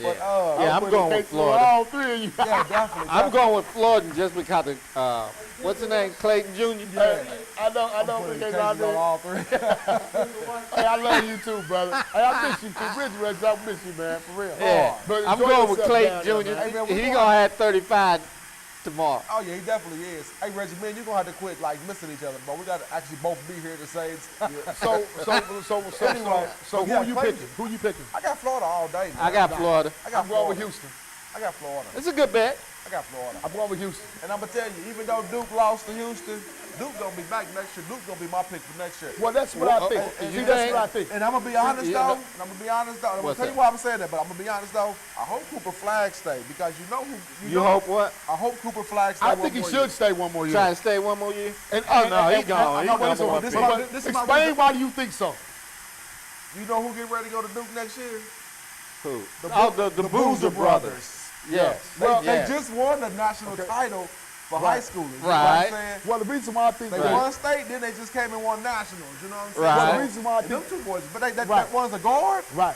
Yeah, I'm going with For Florida. all three of you. Yeah, definitely. I'm going with Florida just because of what's his name, Clayton Jr. Hey, I know. Putting Because cases I on did. all three. Hey, I love you too, brother. Hey, I miss you too. Reggie, I miss you, man, for real. Yeah, But I'm enjoy going with yourself Clayton down Jr. there, man. Hey, man, we He going- gonna have 35 tomorrow. Oh yeah, he definitely is. Hey Reggie, man, you're gonna have to quit like missing each other, but we gotta actually both be here at the same time. So who yeah, you Clayton. picking? Who you picking? I got Florida all day. Man. I got Florida. I got I'm going with Florida. Houston. I got Florida. It's a good bet. I got Florida. I'm going with Houston. And I'm gonna tell you, even though Duke lost to Houston, Duke gonna be back next year. Duke gonna be my pick for next year. Well, that's what I think. and See, you that's think- what I think. And I'm gonna be honest Yeah, though. no. And I'm gonna be honest though. I'm gonna What's tell you that? why I'm saying that, but I'm gonna be honest though. I hope Cooper Flag stay because you know who. You hope what? I hope Cooper Flag stay. I one think he more should year. stay one more year. Try to stay one more year? And, Oh, no, he gone. He no, gone listen, for one this pick. is my- This is my explain reason. why do you think so? You know who getting ready to go to Duke next year? Who? The Boozer brothers. Yes. They Yeah. just won the national title for high schoolers. You know what Right. I'm saying? Well, the reason why I think They that, won state, then they just came and won nationals. You know what I'm saying? Right. well, So, the reason why I and them think two boys, but that Right. one's a guard. right,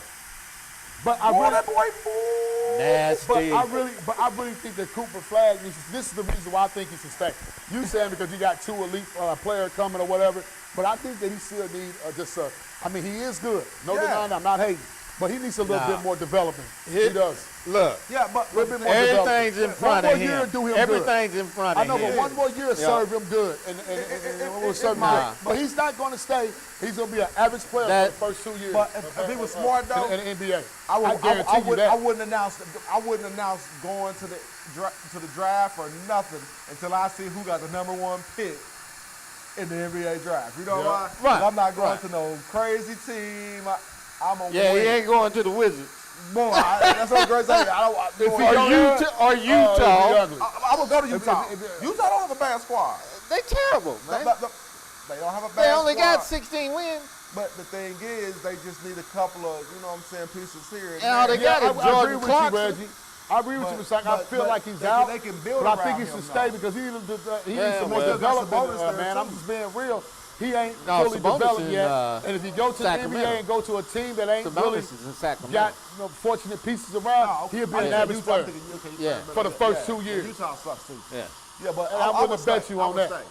but I Boy, really, that boy, fool. Nasty. but I really think that Cooper Flag. This is the reason why I think he should stay. You saying because you got two elite players coming or whatever, but I think that he still need just. I mean, he is good. No Yeah. denying. I'm not hating, but he needs a little bit more development. He does. Look, Yeah, but A little bit more everything's in development. front One of more year him. do him good. Everything's in front I of know, him. but one more year serve him good, and we'll serve him might. good. But he's not going to stay. He's going to be an average player That- for the first 2 years. But if he was smart though, in the NBA, I guarantee you would, that. I wouldn't announce going to the draft or nothing until I see who got the #1 pick in the NBA draft. You know Yeah. why? 'Cause Right. I'm not going Right. to no crazy team. I'm a Yeah, win. he ain't going to the Wizards. Boy, that's what I'm going to say. Or Utah. I'm gonna go to Utah. Utah don't have a bad squad. They terrible, man. They don't have a bad They only squad. got 16 wins. But the thing is, they just need a couple of, you know what I'm saying, pieces here and And all there. they got is I agree Jordan with Clarkson. you, Reggie. I agree with you, Mr. I but- feel but like he's they can- out, they can build but I think around he him, should though. stay because he needs Yeah, some more well, development, Sabonis there, man. too. I'm just being real. He ain't No, fully Sabonis developed in, yet. And if you go to Sacramento. the NBA and go to a team that ain't really Sabonis is in Sacramento. got fortunate pieces around, he'll be an average player Yeah. for the first 2 years. Utah sucks too. Yeah. Yeah, but And I wouldn't would have bet stay. you I on would that. stay.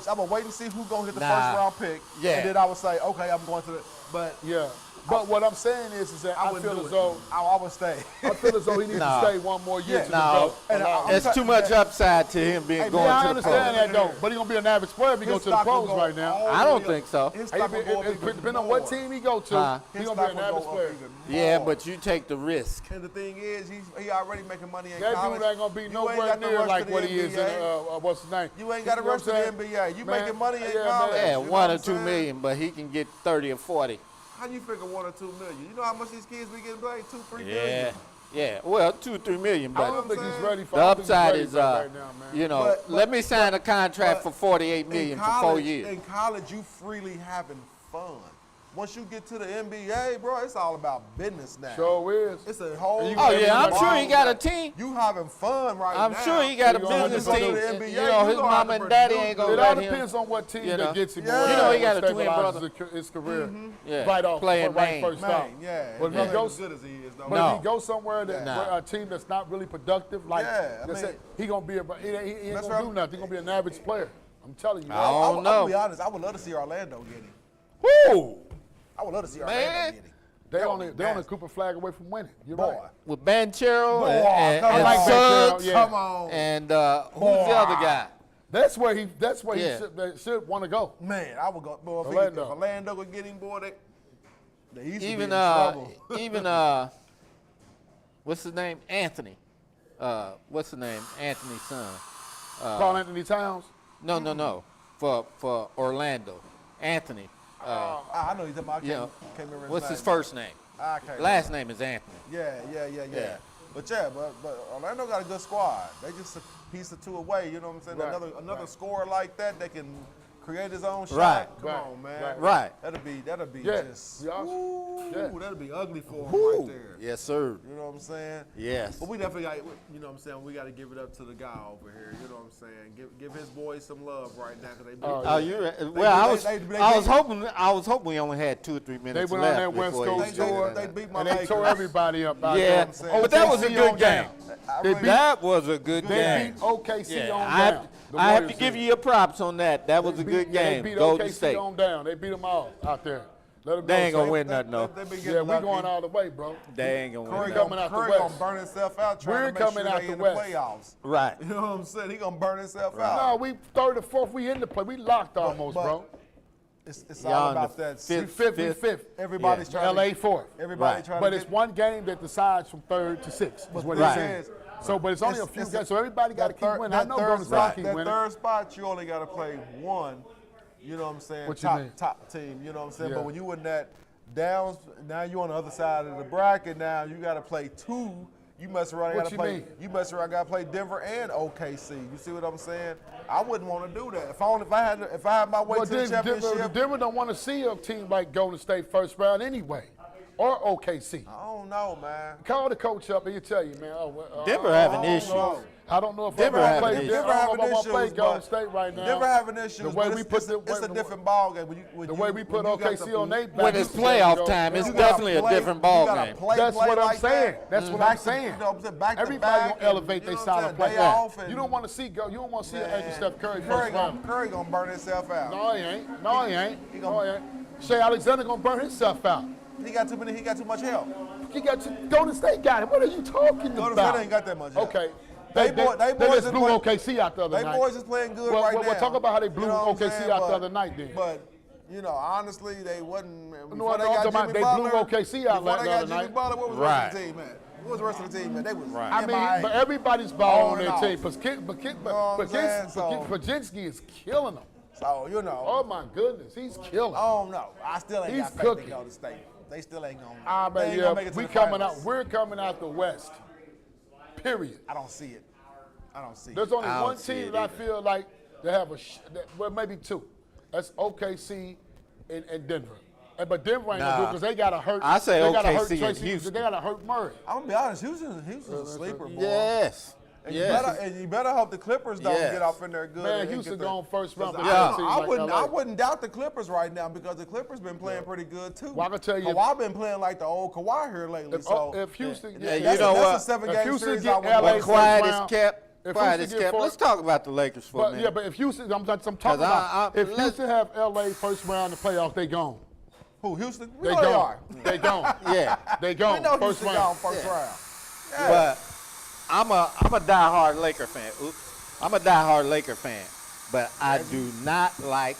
I would wait and see who's gonna get the Nah. first round pick. Yeah. And then I would say, okay, I'm going to the. But Yeah. But what I'm saying is that I wouldn't feel do as it. though I would stay. I feel as though he needs Nah. to stay one more year to No, develop. And It's too much upside to him being Hey, going Yeah, I to the understand pros. that though, but he's gonna be an average player if he His goes to the stock will pros go right now. all I the don't way think up. so. His Hey, stock will go up even depending on what more. team he go to, Huh? he's His gonna be stock an will average go up player. even Yeah, more. but you take the risk. And the thing is, he already making money in That college. dude ain't gonna be You ain't nowhere got to near rush like to what the he is in NBA. what's his name. You ain't got to know rush to what the I'm saying? NBA. You Man, making money in yeah, man. college. Yeah, you know 1 what or I'm 2 saying? million, but he can get 30 or 40. How you figure 1 or 2 million? You know how much these kids be getting paid? 2, 3 Yeah, million. yeah. Well, 2 or 3 million, I but don't think he's ready for the I don't think he's upside ready is, for it right now, man. you know, But- let me sign a contract but for 48 million for 4 years. In college, you freely having fun. Once you get to the NBA, bro, it's all about business now. Sure is. It's a whole. And you Oh got- yeah, I'm you sure got- he got a team. You having fun right now. I'm sure he got a You gonna business have to go team. to the And, NBA, you know, you his gonna mom have to and daddy produce. ain't gonna It all let him. depends on what team you know. that gets him. Yeah. or You know, he got a twin stabilizes his career Yeah, right off playing right Maine. first off. Man, yeah. But if Not he goes, as good as he is, though. but No. if he goes somewhere that No. where a team that's not really productive, like Yeah, I let's mean- say, he gonna be he ain't That's gonna right. do nothing. He gonna be an average player. I'm telling you. I man. don't I'm know. gonna be honest. I would love to see Orlando get him. Woo! I would love to see Man. Orlando get him. They That only would be they only nasty. Cooper Flag away from winning. You're Boy. right. With Banchero Boy, and come on. Suggs Yeah. Come on. and who's the other guy? That's where he Yeah. should want to go. Man, I would go. Boy, if Orlando. Orlando could get him, boy, the East would be Even in trouble. what's his name? Anthony. What's the name? Anthony's son. Carl Anthony Towns. No. For Orlando. Anthony. I know he's talking about. I You know, can't remember his what's name. his first name? I can't Last remember. name is Anthony. Yeah. But Orlando got a good squad. They just a piece or two away. You know what I'm saying? Right, Another scorer like that can create his own shot. Right. Come Right, on, man. right. That'll be Yeah. just. Yeah. Ooh, Yeah. that'll be ugly for him Woo. right there. Yes, sir. You know what I'm saying? Yes. But we definitely got, you know what I'm saying, we got to give it up to the guy over here. You know what I'm saying? Give his boys some love right now because they beat Oh, you well? I was hoping we only had 2 or 3 They minutes went on left that West before Coast he started tour, that. They beat my and they Lakers. tore everybody up out Yeah, there. but that was a OKC good on game. down. They beat, That was a good they game. beat OKC Yeah, on I have, down. The I have to Warriors give did. you your props on that. That was a good game. They beat Golden OKC State. on down. They beat them all out there. Let them They ain't gonna State. win nothing though. They been Yeah, getting we lucky. going all the way, bro. They ain't gonna Curry win Curry coming nothing. out the Curry West. gonna burn himself out trying We're to make coming sure out they the in West. the playoffs. Right. You know what I'm saying? He gonna burn himself No, out. we third or fourth. We in the play. We locked almost, but bro. It's Y'all all in the about that. fifth- We fifth. Everybody's Yeah. trying LA to. fourth. Everybody Right. trying But to it's get, one game that decides from third to sixth. Is what Right. it says. So, but it's only a few It's games. So everybody got to that keep third- winning. I that know third Golden State spot- keep that winning. third spot, you only got to play one. You know what I'm saying? What you mean? Top team. You know what I'm saying? Yeah. But when you in that downs, now you on the other side of the bracket. Now you got to play 2. You mess around. What Got to you play. mean? You mess around. Got to play Denver and OKC. You see what I'm saying? I wouldn't want to do that. If I had my way Well, to the championship. Denver don't want to see a team like Golden State first round anyway, or OKC. I don't know, man. Call the coach up and he'll tell you, man. Denver I having don't issues. know. I don't know if Denver I'm gonna having play. issues. Denver I don't having know if I'm gonna play issues, Golden but State right now. Denver having issues. The way but we it's, put it's, the it's a different ball game. When the way we put OKC on their back. When it's you gotta playoff go- time, it's You gotta definitely a play- different you ball gotta game. play That's what I'm like saying. that. That's what Back I'm to- saying. you know what I'm saying? Back to Everybody back gonna and, elevate you their know what style I'm of play. saying? Day off and- You don't want to see go. You don't want to see an extra Steph Curry Curry first round. gonna burn himself out. No, he ain't. No, he ain't. He No, gonna- he ain't. Shea Alexander gonna burn himself out. He got too much help. He got to, Golden State got it. What are you talking Golden about? State ain't got that much help. Okay. They They boys just is blew playing- OKC out the other They night. boys is playing good Well, right well, now. talk about how they blew You know what I'm OKC saying? out the But- other night then. But you know, honestly, they wasn't. No, Before I'm talking about they blew OKC out before the they other got Jimmy night. Butler, what was the Right. rest of the team at? What was the rest of the team at? They was I mean, MIA. but everybody's balling on On and their off. team. know what I'm saying? So- Paczynski is killing them. So you know, Oh my goodness, he's killing. I don't know. I still ain't He's got faith cooking. in Golden State. They still ain't gonna. Ah, they man, ain't yeah, gonna make it to we the coming finals. out. We're coming out the West. Period. I don't see it. I don't see There's it. only I don't one see team it that I either. feel like they have well, maybe 2. That's OKC and Denver. But Denver ain't gonna do it Nah. because they gotta hurt. I say they gotta hurt OKC and Tracy. Houston. They gotta hurt Murray. I'm gonna be honest. Houston's a sleeper, boy. Yes. And, Yes. you better hope the Clippers don't Yes. get off in there good. Man, and Houston get the- going first round, but I- they're a team I like wouldn't. LA. I wouldn't doubt the Clippers right now because the Clippers been playing pretty good too. Well, I can tell you- Kawhi been playing like the old Kawhi here lately. If Houston, Yeah, get- you that's know that's what? a 7 If game Houston series. get I would LA win. But quiet first is round, kept. if Quiet Houston is get kept. four- Let's talk about the Lakers for a But minute. yeah, but if Houston, I'm talking 'Cause about. If let's- Houston have LA first round in the playoffs, they gone. Who Houston? We They know they gone. are. They gone. Yeah. They We gone. know First Houston round. gone first round. Yeah. But I'm a diehard Laker fan. Oops. I'm a diehard Laker fan, but I do not like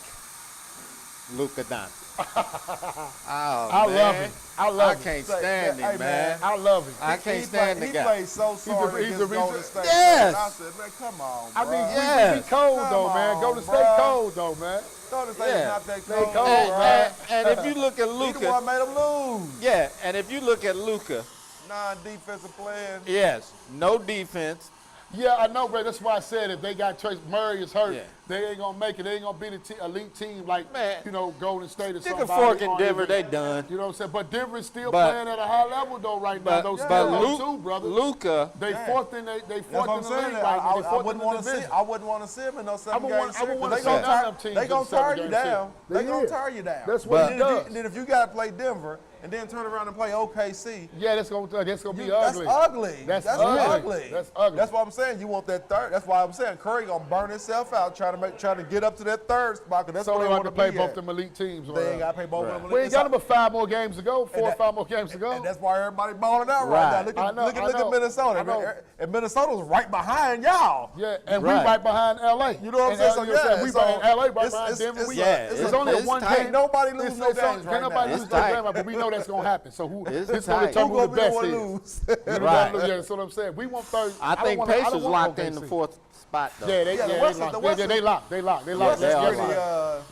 Luka Doncic. Oh, I man. love him. I love I him. can't Say, stand hey, him, man. I love him. I can't stand the He guy. played so sorry he's against the Golden reason- State. Yes. Man. I said, man, come on, I bro. mean, Yes. we cold Come though, man. on, Golden State bruh. cold though, man. Golden State Yeah. is not that They cold, cold, And, bro. and if you look at He the one Luka, made him lose. yeah, and if you look at Luka, Non-defensive playing. yes, no defense. Yeah, I know, bro. That's why I said if they got Trace Murray is hurt, Yeah. they ain't gonna make it. They ain't gonna be the elite team like Man, Golden State or Stick somebody. a fork in or Denver, even- they done. You know what I'm saying? But Denver's still But- playing at a high level though right now. Though But still though, too, brother. Luka, They Yeah. fourth in That's the what I'm league saying. right now. They I fourth in wouldn't the want to see. division. I wouldn't want to see him in no 7 I game wouldn't series. wanna They see gonna none of tire. them teams They in gonna tire 7 you game down. series. They gonna Yeah. tire you down. That's what And it then if does. and then if you gotta play Denver and then turn around and play OKC. Yeah, that's gonna be That's ugly. ugly. That's That's ugly. ugly. That's ugly. That's why I'm saying you want that third. That's why I'm saying Curry gonna burn himself out trying to get up to that third spot. 'Cause that's So what they they want want to play be both at. them elite teams. They ain't gotta play both of them. We ain't got them but 5 more games to go. 4 or 5 more games to go. And that's why everybody balling out Right. right now. Look I at know, look I at know. Minnesota. I know. And Minnesota's right behind y'all. Yeah, and Right. we right behind LA. You know what I'm And saying? So, you know what I'm saying? yeah, We so behind LA, right it's- behind it's- Denver. it's We- a- Yeah, it's it's- only a it's one tight. game. Nobody lose It's- no it's games on- right Can nobody now. lose It's no tight. game, but we know that's gonna happen. So It's this gonna tight. determine Who who gonna the be the best one is. lose? Right. Yeah, that's what I'm saying. We want third. I think don't Pacers want locked in the OKC. 4th spot though. Yeah, they Yeah, the yeah, West they is- the locked. West They is- locked. They locked. They The locked. West they is are Let's pretty, get it. locked.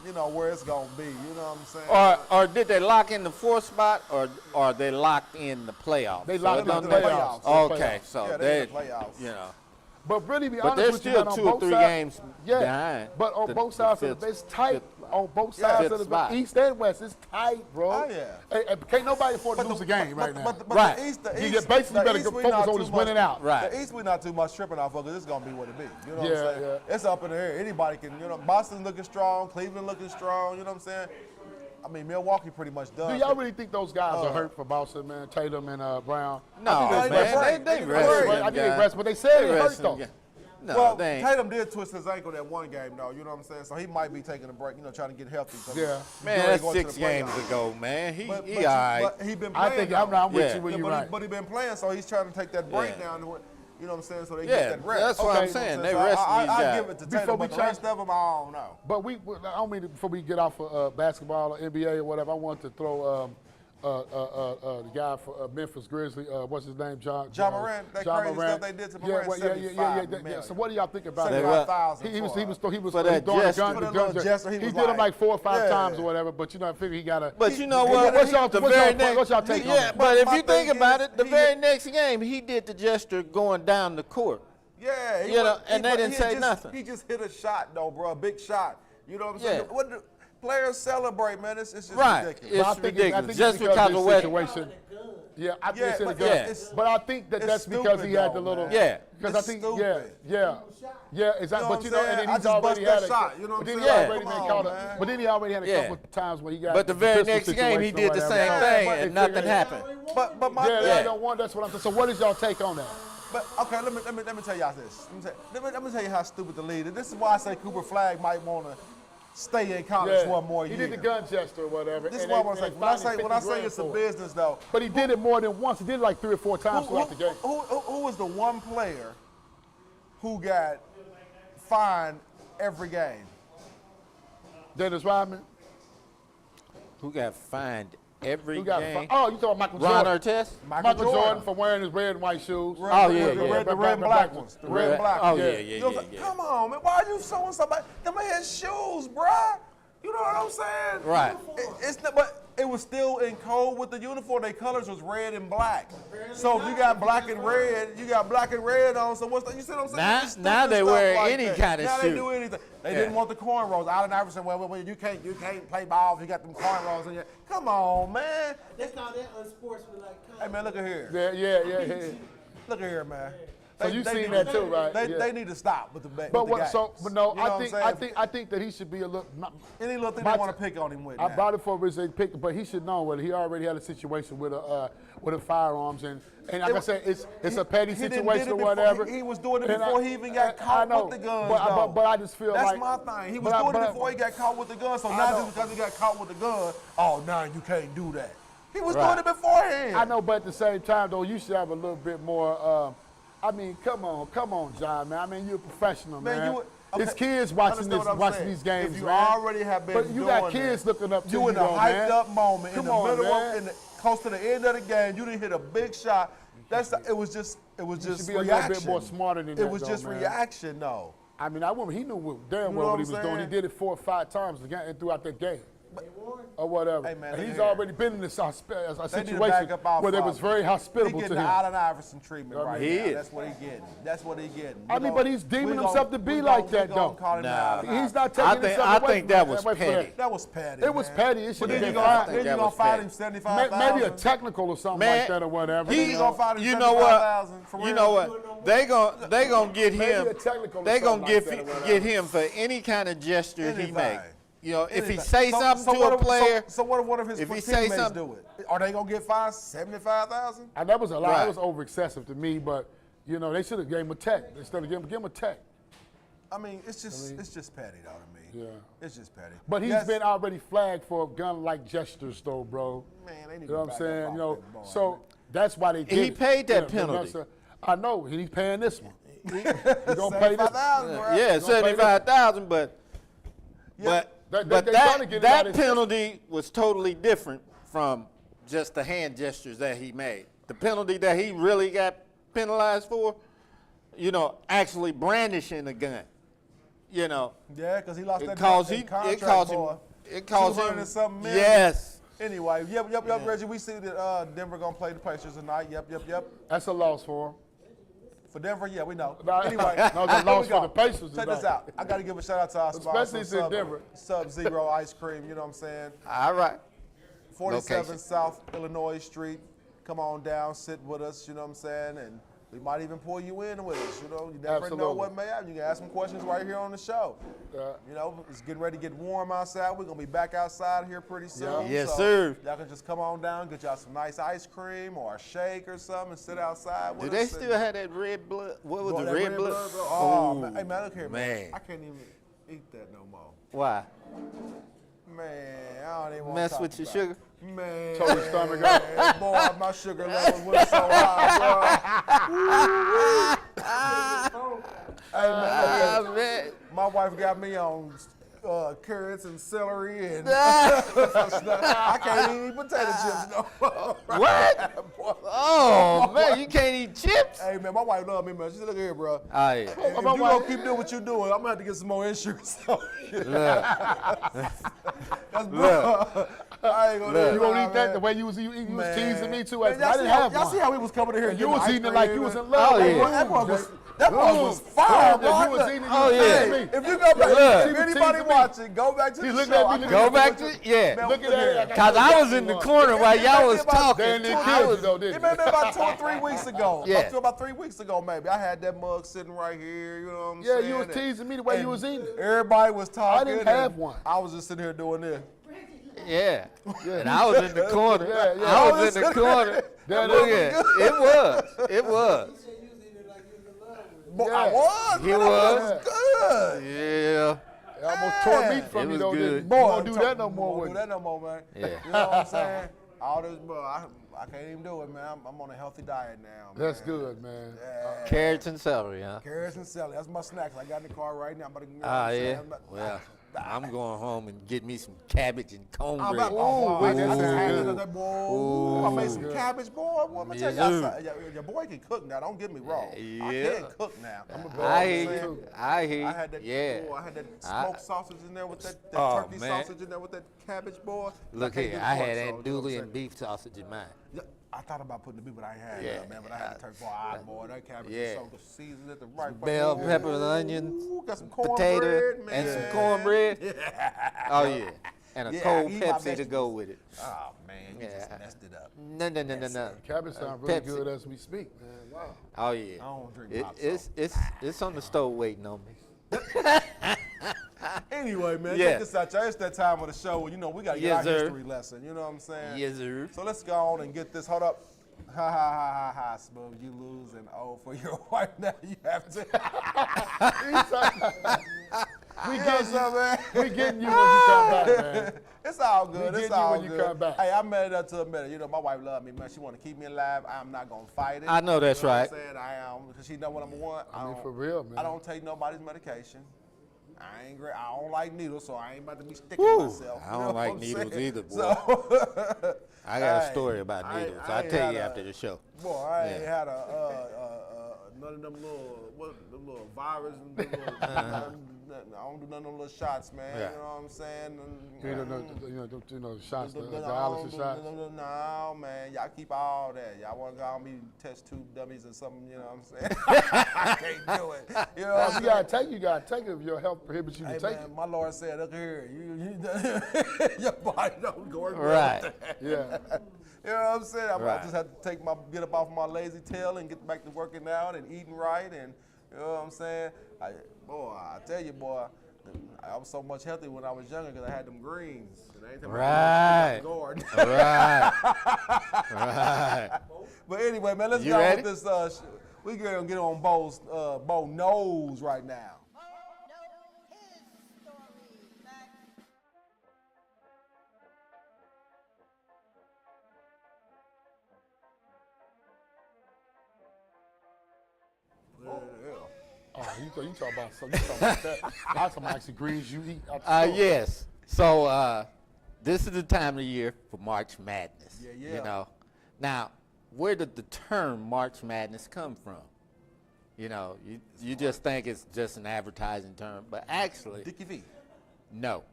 you know, where it's gonna be. You know what I'm saying? Or did they lock in the 4th spot, or are they locked in the playoffs? They So locked it in the don't matter. playoffs. Okay, so Yeah, they they, in the playoffs. you know. But really, be But honest they're with you, still man, on 2 or both 3 sides, games yeah, behind. but on the- both the sides fifth- of the, it's tight. fifth- On both Yeah. sides fifth of the spot. East and West, it's tight, bro. Oh, yeah. Hey, can't nobody afford to lose a game right now. But Right. the East, You get basically better East, we focus not on too just much- winning out. Right. The East, we not too much tripping off of because it's gonna be what it be. You know what Yeah, I'm saying? yeah. It's up in the air. Anybody can. You know, Boston looking strong, Cleveland looking strong. You know what I'm saying? I mean, Milwaukee pretty much done. Do y'all really think those guys are hurt for Boston, man? Tatum and Brown? No, I think man, they rest. they They rest rest. them I think they guys. rest, but they said they hurt rest them though. guys. No, Well, they ain't. Tatum did twist his ankle that one game, though. You know what I'm saying? So he might be taking a break. You know, trying to get healthy. 'Cause Yeah. Man, he's that's going to 6 the games playoffs. ago, man. He But all right. he been I playing. think I'm with Yeah. you when Yeah, you're right. but he been playing, so he's trying to take that break Yeah. down. You know what I'm saying? So they Yeah, get that rest. that's what I'm You know saying. I'm They So resting I these guys. give it to Before Tatum, we but the change- rest of them, I don't know. But I don't mean before we get off of basketball or NBA or whatever. I want to throw the guy for Memphis Grizzlies. What's his name? John Morant. That John crazy Morant. stuff they did to Yeah, Morant. well, yeah. 75 So what do y'all think about They that? what? 75,000. He was For that doing the gesture. gun. For The that gun little gesture, he he was did him like- like 4 or 5 Yeah. times or whatever. But you know, I figure he got to. But you know He- what? what's y'all- The what's very y'all- next, what's y'all take on yeah, that? but if My you think thing about is, it, the he- very next game he did the gesture going down the court. Yeah, You know, and they but didn't he say just, nothing. He just hit a shot, though, bro, a big shot. You know what I'm saying? Yeah. What do players celebrate, man? It's just Right. ridiculous. But I It's think ridiculous. I think Just it's because because of of the what- situation. Yeah, I think Yeah, it's in the but gun. it's- But I think that it's that's because he stupid, had the though, little. man. Yeah. Because I It's think, stupid. yeah, exactly. You know but what you I'm know, and saying? then I he's just already bust had that a shot, you know what but I'm then he saying? already Come been on, caught man. up. But then he already had a Yeah. couple of times where he got. But the very pistol next game he situation did or the whatever. same Yeah, thing but and they nothing figured- happened. But my Yeah, thing, they don't want. That's what I'm saying. So what is y'all take on that? But okay, let me tell y'all this. Let me tell you how stupid the lead is. This is why I say Cooper Flag might want to stay in college one more he year. did the gun gesture or whatever. This is and what I they- want to say. and When I finally say when I 50 say grand it's a for it. business though, But he did it more than once. He did it like 3 or 4 times throughout the game. who was the one player who got fined every game? Dennis Rodman. Who got fined every Who got game? oh, you talking about Michael Ron Jordan? Artest? Michael Jordan for wearing his red and white shoes. Oh, yeah, the yeah. red and black ones. The red and black Oh, ones. yeah, Yeah. yeah, You know what yeah, I'm saying? yeah. Come on, man. Why are you showing somebody? Them are his shoes, bruh. You know what I'm saying? Right. It's not, but it was still in code with the uniform. Their colors was red and black. So if you got black and red, you got black and red on. So what's that? You see what I'm saying? Now- It's now stupid they stuff wear like any that. kind of now shoe. they do anything. They Yeah. didn't want the cornrows. Allen Iverson, well, you can't play ball if you got them cornrows in your. Come on, man. They call that unsportsmanlike conduct. Hey man, look at here. Yeah. Look at here, man. So you They seen need that to- too, right? They, Yeah. they need to stop with the bet. But with the what? So, games. but no, You know what I'm saying? I think that he should be a little. Any little thing my they want to t- pick on him with. I now. brought it for a reason they picked, but he should know whether he already had a situation with a firearms and like I said, it's a petty He didn't situation did it or before- whatever. He was doing it And before he even got I caught know, with the guns, but I just feel That's like my thing. He was but I- doing but it I- before he got caught with the gun. So I now know. just because he got caught with the gun, oh, now you can't do that. He was Right. doing it beforehand. I know, but at the same time, though, you should have a little bit more. I mean, come on, John, man. I mean, you're a professional, man. Man, It's okay, kids watching understand what I'm watching saying. these games, If you man. already have been but you got doing kids that, looking up to you, you in a though, hyped man. up moment, Come in the on, middle man. of, close to the end of the game, you didn't hit a big shot. It was just should reaction. be a little bit more smarter than that, It was though, just man. reaction, though. I mean, I remember he knew damn You well know what he what was I'm doing. He saying? did it 4 or 5 times throughout that game. Or whatever. Hey, man, and look he's here. already been in this They need to situation back up our where they was father. very hospitable he to getting him. the Allen Iverson treatment I right mean, he now. is. That's what he getting. That's what he getting. I mean, but he's deeming we himself to be like that, though. Nah. He's not taking himself I away think from that was away from petty. That was petty. It was man. petty. It But should then have you been gonna, fine. then you That gonna was fight petty. him 75,000. Maybe a technical or something Man, like that or whatever. he- You gonna fight him You know what? 75,000 for You real? know what? They gonna get Maybe him. a technical or They gonna something like that or whatever. get him for any kind of gesture he Anything. make. You know, if he Anything. say something to what a if- player, so what if his if he say teammates something- do it? Are they gonna get fined 75,000? And that was a lot. Right. That was over excessive to me, but you know they should have gave him a tech instead of give him a tech. I mean, it's just petty though to me. Yeah. It's just petty. But he's Yes, been already flagged for gun-like gestures, though, bro. Man, they need You know to what I'm back saying? up You know, off that boy, so man. that's why they did. He it. paid that Yeah, but penalty. that's I know he's paying this one. He gonna pay this. 75,000, bro. yeah, 75,000. But They but trying to get it out that of his penalty was totally different from just the hand gestures that he made. The penalty that he really got penalized for, you know, actually brandishing a gun. you know, Yeah, because he lost it that caused that him. contract, It caused boy. him. It caused 200 him. and something million. Yes. Anyway, yep, Reggie. We see that Denver gonna play the Pacers tonight. Yep. That's a loss for him. For Denver, yeah, we know. No, Anyway, no, it's a here loss we go. for the Pacers Check tonight. this out. I got to give a shout out to our sponsor, Especially if it's in Denver. Sub-Zero Ice Cream. You know what I'm saying? All right. 47 Location. South Illinois Street. Come on down, sit with us. You know what I'm saying? And we might even pull you in with us. You know, you never know Absolutely. what may happen. You can ask some questions right here on the show. You know, it's getting ready to get warm outside. We're gonna be back outside here pretty soon. Yeah. Yes, so sir. Y'all can just come on down, get y'all some nice ice cream or a shake or something, and sit outside with Do us. they still have that red blood? What was Boy, the that red blood? bro. Oh, man. Hey, man, look here, man. I can't even eat that no more. Why? Man, I don't even want to Mess talk with your about sugar? it. Man, Tore your stomach up. boy, my sugar levels went so high, bro. Hey, man, look here. man. My wife got me on carrots and celery and I can't even eat potato chips no more. What? Oh, man, you can't eat chips? Hey, man, my wife love me, man. She said, look here, bro. Oh, yeah. If you gonna keep doing what you're doing, I'm gonna have to get some more insurance. Look. That's bro. I ain't gonna do it. You gonna nah, eat that man. the way you was teasing me too? I Man, y'all didn't see how- have y'all one. see how he was coming in here? and You getting was ice eating it like cream you was and- in love. Oh, with yeah. me. That boy was fire, bro. You was eating it, you Oh, was yeah. teasing me. If you go back, Look. if anybody Teasing me. watching, go back to He's the looking show. at me, I looking can't Go back believe to, what yeah. Man, Look at that. Because I was in the corner while y'all was talking. Damn, they I killed you was- though, It didn't may you? have been about 2 or 3 weeks ago. Yeah. About 3 weeks ago, maybe. I had that mug sitting right here. You know what I'm Yeah, saying? you was And- teasing me the way you and was eating it. Everybody was talking. didn't and have one. I was just sitting here doing this. Yeah. And I was in the corner. Yeah, yeah. I was in the corner. That Look was at it. It was. Boy, I Yeah. was. He man, was. That good. Yeah. It almost tore meat It from me was though, didn't good. it? Boy, You won't do that no more Won't with do that no more, man. Yeah. You know what I'm saying? All this, bro. I can't even do it, man. I'm on a healthy diet now. Man. That's good, man. Carrots and celery, huh? Carrots and celery. That's my snacks. I got in the car right now. I'm about to, you know Ah, what I'm yeah. saying? Well, I'm going home and get me some cabbage and I'm cornbread. about, oh, boy, that I just sounds had good. that boy. I made some cabbage, boy. Boy, let me tell Yes, you, sir. your boy can cook now. Don't get me wrong. I Yeah. can cook now. I You hear know what I'm you. saying? I hear you. I had that. Yeah. Boy, I had that smoked sausage in there with that Oh, turkey man. sausage in there with that cabbage, boy. Look can't here. do I pork had sauce, you know what I'm andouille saying? and beef sausage in mine. Yeah, I thought about putting the beef, but I ain't had Yeah. that, man. But I had the turkey. Boy, that cabbage Yeah. is so good. Seasoned at the right Bell fucking- pepper and onions, Ooh, got some potato, cornbread, man. and some cornbread. Oh, yeah. And a Yeah, cold eat my Pepsi to vegetables. go with it. Oh man, you just Yeah. messed it up. No. Cabbage sounds really Pepsi. good as we speak, man. Wow. Oh, yeah. I don't drink It, pop it's on the stove waiting on me. Anyway, man, Yeah. check this out, y'all. It's that time of the show where, you know, we got to get Yes, our sir. history lesson. You know what I'm saying? Yes, sir. So let's go on and get this. Hold up. Ha ha ha ha ha, Smooth. You lose and oh for your wife. Now you have to. We You know getting what I'm saying? we getting you when you come back, man. It's all good. We It's get you all when you good. come back. Hey, I made it up to a minute. You know, my wife love me, man. She want to keep me alive. I'm not gonna fight it. I know that's you know right. What I'm saying? I am because she know what I'm want. I mean, don't- for real, man. I don't take nobody's medication. I ain't great. I don't like needles, so I ain't about to be sticking Woo. myself. I you know don't what like I'm needles saying? either, boy. So, I got a Hey, story about I- needles. I I'll ain't tell had you a- after the show. Boy, I ain't Yeah. had none of them little virus and them little, I don't do none of them little shots, man. Yeah. You know what I'm saying? You know, the shots, the I dialysis don't shots. do- No, man. Y'all keep all that. Y'all want to go me test tube dummies or something, you know what I'm saying? I can't do it. You know what I'm You saying? gotta take it if your health prohibits you to Hey, take man, my Lord said, look here, your body don't go well Right. with that. it. Yeah. You know what I'm saying? I Right. just had to get up off my lazy tail and get back to working out and eating right, and you know what I'm saying? I tell you, boy, I was so much healthier when I was younger because I had them greens. And anytime Right. I garden. Right. Right. But anyway, man, let's You go ready? with this. We gonna get on Bo Knows right now. Oh, you talk about something. You talk about that. I talking about actually greens you eat. out the store. Yes. So this is the time of the year for March Madness. Yeah. You know. Now, where did the term March Madness come from? You know, you just think it's just an advertising term, but actually, Dickie V. no,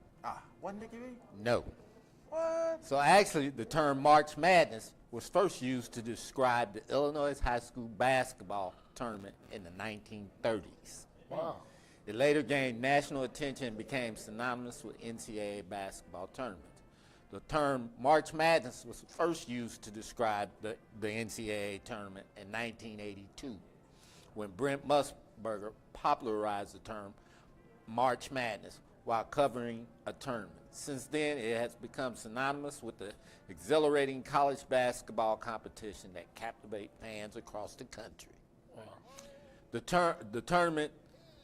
Wasn't Dickie V? no. What? So actually, the term March Madness was first used to describe the Illinois high school basketball tournament in the 1930s. Wow. It later gained national attention and became synonymous with NCAA basketball tournaments. The term March Madness was first used to describe the NCAA tournament in 1982, when Brent Musburger popularized the term March Madness while covering a tournament. Since then, it has become synonymous with the exhilarating college basketball competition that captivate fans across the country. The tournament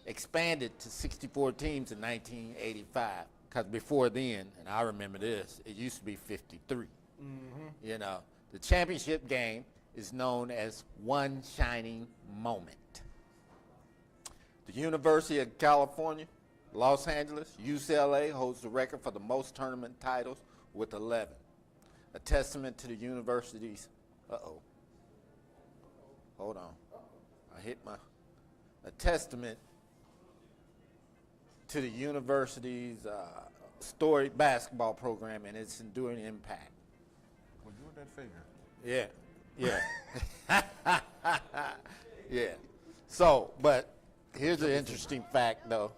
expanded to 64 teams in 1985, because before then, and I remember this, it used to be 53. You know, the championship game is known as One Shining Moment. The University of California, Los Angeles, UCLA holds the record for the most tournament titles with 11. A testament to the university's, hold on, a testament to the university's storied basketball program and its enduring impact. Well, you with that figure. Yeah. Yeah. So, but here's an interesting fact, though.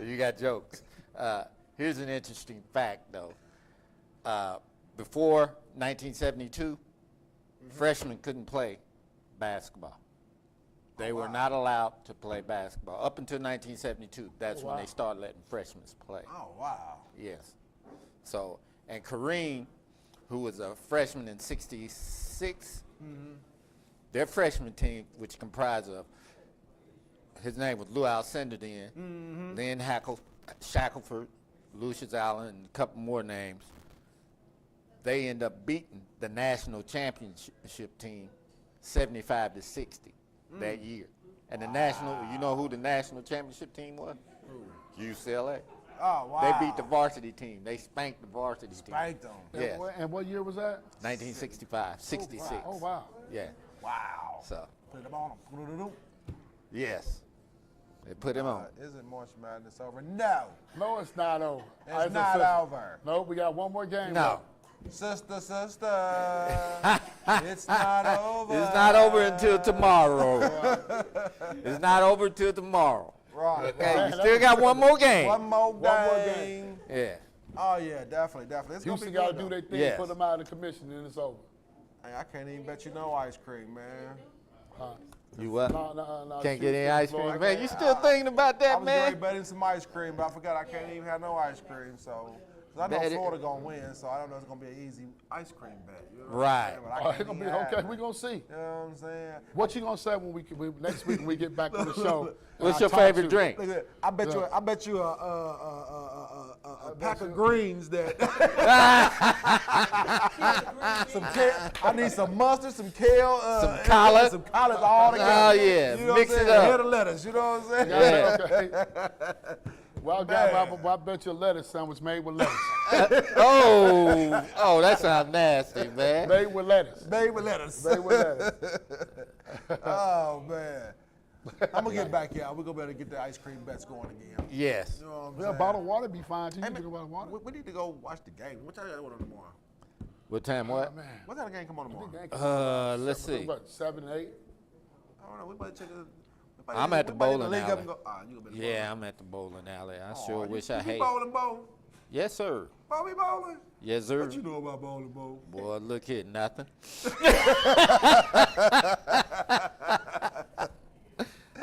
You got jokes. Here's an interesting fact, though. Before 1972, freshmen couldn't play basketball. They were not allowed to play basketball. Up until 1972, that's when they started letting freshmen play. Oh, wow. Yes. So, and Kareem, who was a freshman in 66, their freshman team, which comprised of, his name was Lou Alcindor then, Lynn Shackelford, Lucius Allen, and a couple more names. They end up beating the national championship team 75-60 that year. And the national, you know who the national championship team was? UCLA. Oh, wow. They beat the varsity team. They spanked the varsity team. Spanked them. Yes. And what year was that? 1965, 66. Oh, wow. Yeah. Wow. So, Put them on them. yes. They put him on. Isn't March Madness over? No. No, it's not over. It's not over. No, we got one more game. No. Sister, it's not over. It's not over until tomorrow. It's not over till tomorrow. Right. Okay, you still got one more game. One more game. One more game. Yeah. Oh, yeah, definitely. It's going to Houston be got to good, do though. their thing, Yes. put them out of the commission, and it's over. Hey, I can't even bet you no ice cream, man. You what? No. Can't get any ice cream, Florida. man. You still thinking about I that, was going man? to betting some ice cream, but I forgot I can't even have no ice cream, so. Cause I know Bet it- Florida going to win, so I don't know if it's going to be an easy ice cream bet. You know what I'm Right. saying? But I Oh, can't it's gonna be even have okay. it. We're gonna see. You know what I'm saying? What you gonna say when we next week when we get back on the show? What's I your talk favorite to- drink? Look at, I bet you a pack of greens that some kale, I need some mustard, some kale, Some collard. some collards all together. Oh, yeah. You know Mix what I'm it saying? up. A head of lettuce, you know what I'm saying? Yeah. Okay. Well, I bet you a lettuce sandwich made with lettuce. Oh, that sounds nasty, man. Made with lettuce. Made with lettuce. Made with lettuce. Oh man. I'm gonna get back here. We're gonna better get the ice cream bets going again. Yes. You know what I'm Yeah, saying? bottled water be fine too. You Hey, can man, drink bottled water. we need to go watch the game. What time you got on tomorrow? What time? What? Man. What time the game come on tomorrow? Let's see. What, 7, 8? I don't know. We better check it. I'm at the bowling You alley. gonna be at the Yeah, I'm at the bowling alley. I bowling. sure Aw, wish you, I you had. bowling, Bo? Yes, sir. Bo, we bowling? Yes, sir. What you know about bowling, Bo? Boy, look here, nothing.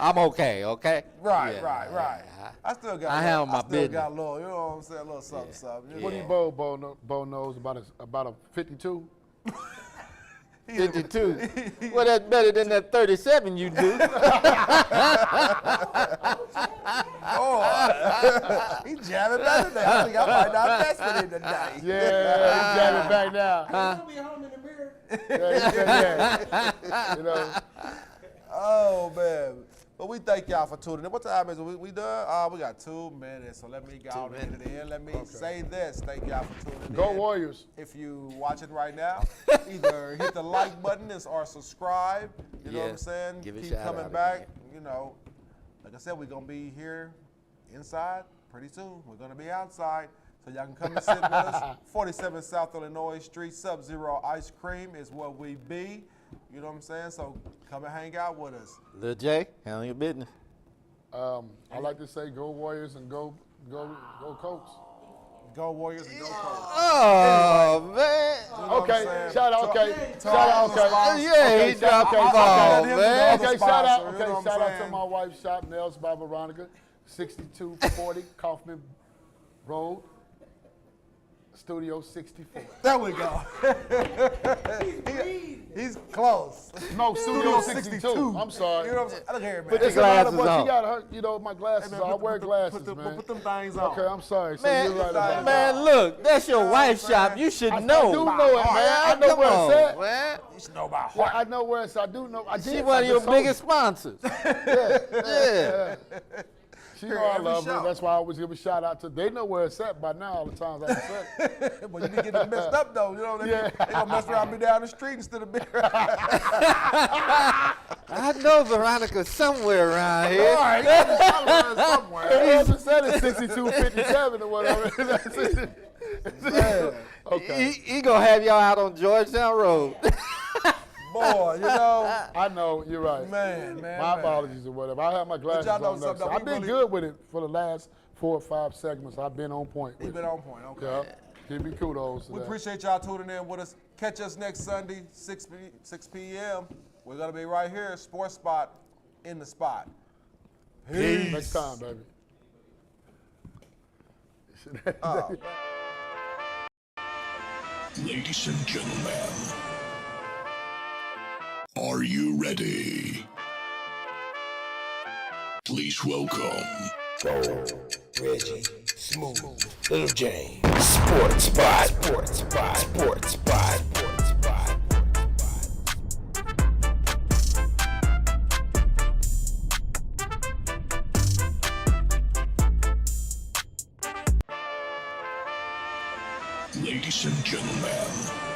I'm okay, okay? Right, Yeah, right. I still got. I handle my business. got a little. You know what I'm saying? A little something, something. What do you Bo knows about a 52? 52. Well, that's better than that 37 you do. He jamming back today. I think I might not mess with him today. Yeah, he's jamming back now. He'll be home in the mirror. Yeah, he said, yeah. You know, Oh man. But we thank y'all for tuning in. What time is it? We done? We got 2 minutes, so let me go out into the end. Let me say this. Thank y'all for tuning in. Go Warriors. If you watching right now, either hit the like button or subscribe. You know what I'm saying? Give a Keep shout coming out back. again. You know, like I said, we're going to be here inside pretty soon. We're going to be outside. So y'all can come and sit with us. 47 South Illinois Street, Sub-Zero Ice Cream is what we be. You know what I'm saying? So come and hang out with us. Lil J, handle your business. I like to say go Warriors and go Colts. Go Warriors and go Colts. Oh, man. You know what I'm Okay, saying? shout out, okay, To shout out, all the okay. sponsors. Yeah, Okay, he shout- dropped okay, the okay, ball, okay. man. Other Okay, shout out, sponsor, you okay, know what I'm shout out to saying? my wife shop, Nails by Veronica, 6240 Kaufman Road, Studio 64. There we go. He's close. No, Studio 62. I'm sorry. You know what I'm saying? Look here, man. Put your It's a lot of glasses bucks. on. You got her, you know, my glasses. Hey, man, I wear glasses, man. Put them things on. Okay, I'm sorry. So Man, you're right about man, that. look, that's your wife's man. shop. You should I know. do know it, man. I know Come where on, it's at. man. You should know about Yeah, heart. I know where it's. I do know. I She did. one I of your just told biggest sponsors. Yeah. She know I every love her. show. That's why I always give a shout out to. They know where it's at by now. All the times I said it. But you be getting messed up though. You know, Yeah. they gonna mess around and be down the street instead of being. I know Veronica somewhere around here. All right, you gotta be somewhere. I just said it's 6257 or whatever. That's it. Okay. He gonna have y'all out on Georgetown Road. Boy, you know, I know you're right. man. My apologies or whatever. I have my glasses y'all know on. something, Next. I've we been really- good with it for the last 4 or 5 segments. I've been on point. We've With been it. on point. Okay. Yeah. Give me kudos. To We that. appreciate y'all tuning in with us. Catch us next Sunday, 6 p.m. We're gonna be right here, Sports Spot, in the spot. Peace. Next time, baby. Ladies and gentlemen, are you ready? Please welcome Go, Reggie, Smooth, Little James. Sports Spot, Sports Spot, Sports Spot, Sports Spot. ladies and gentlemen.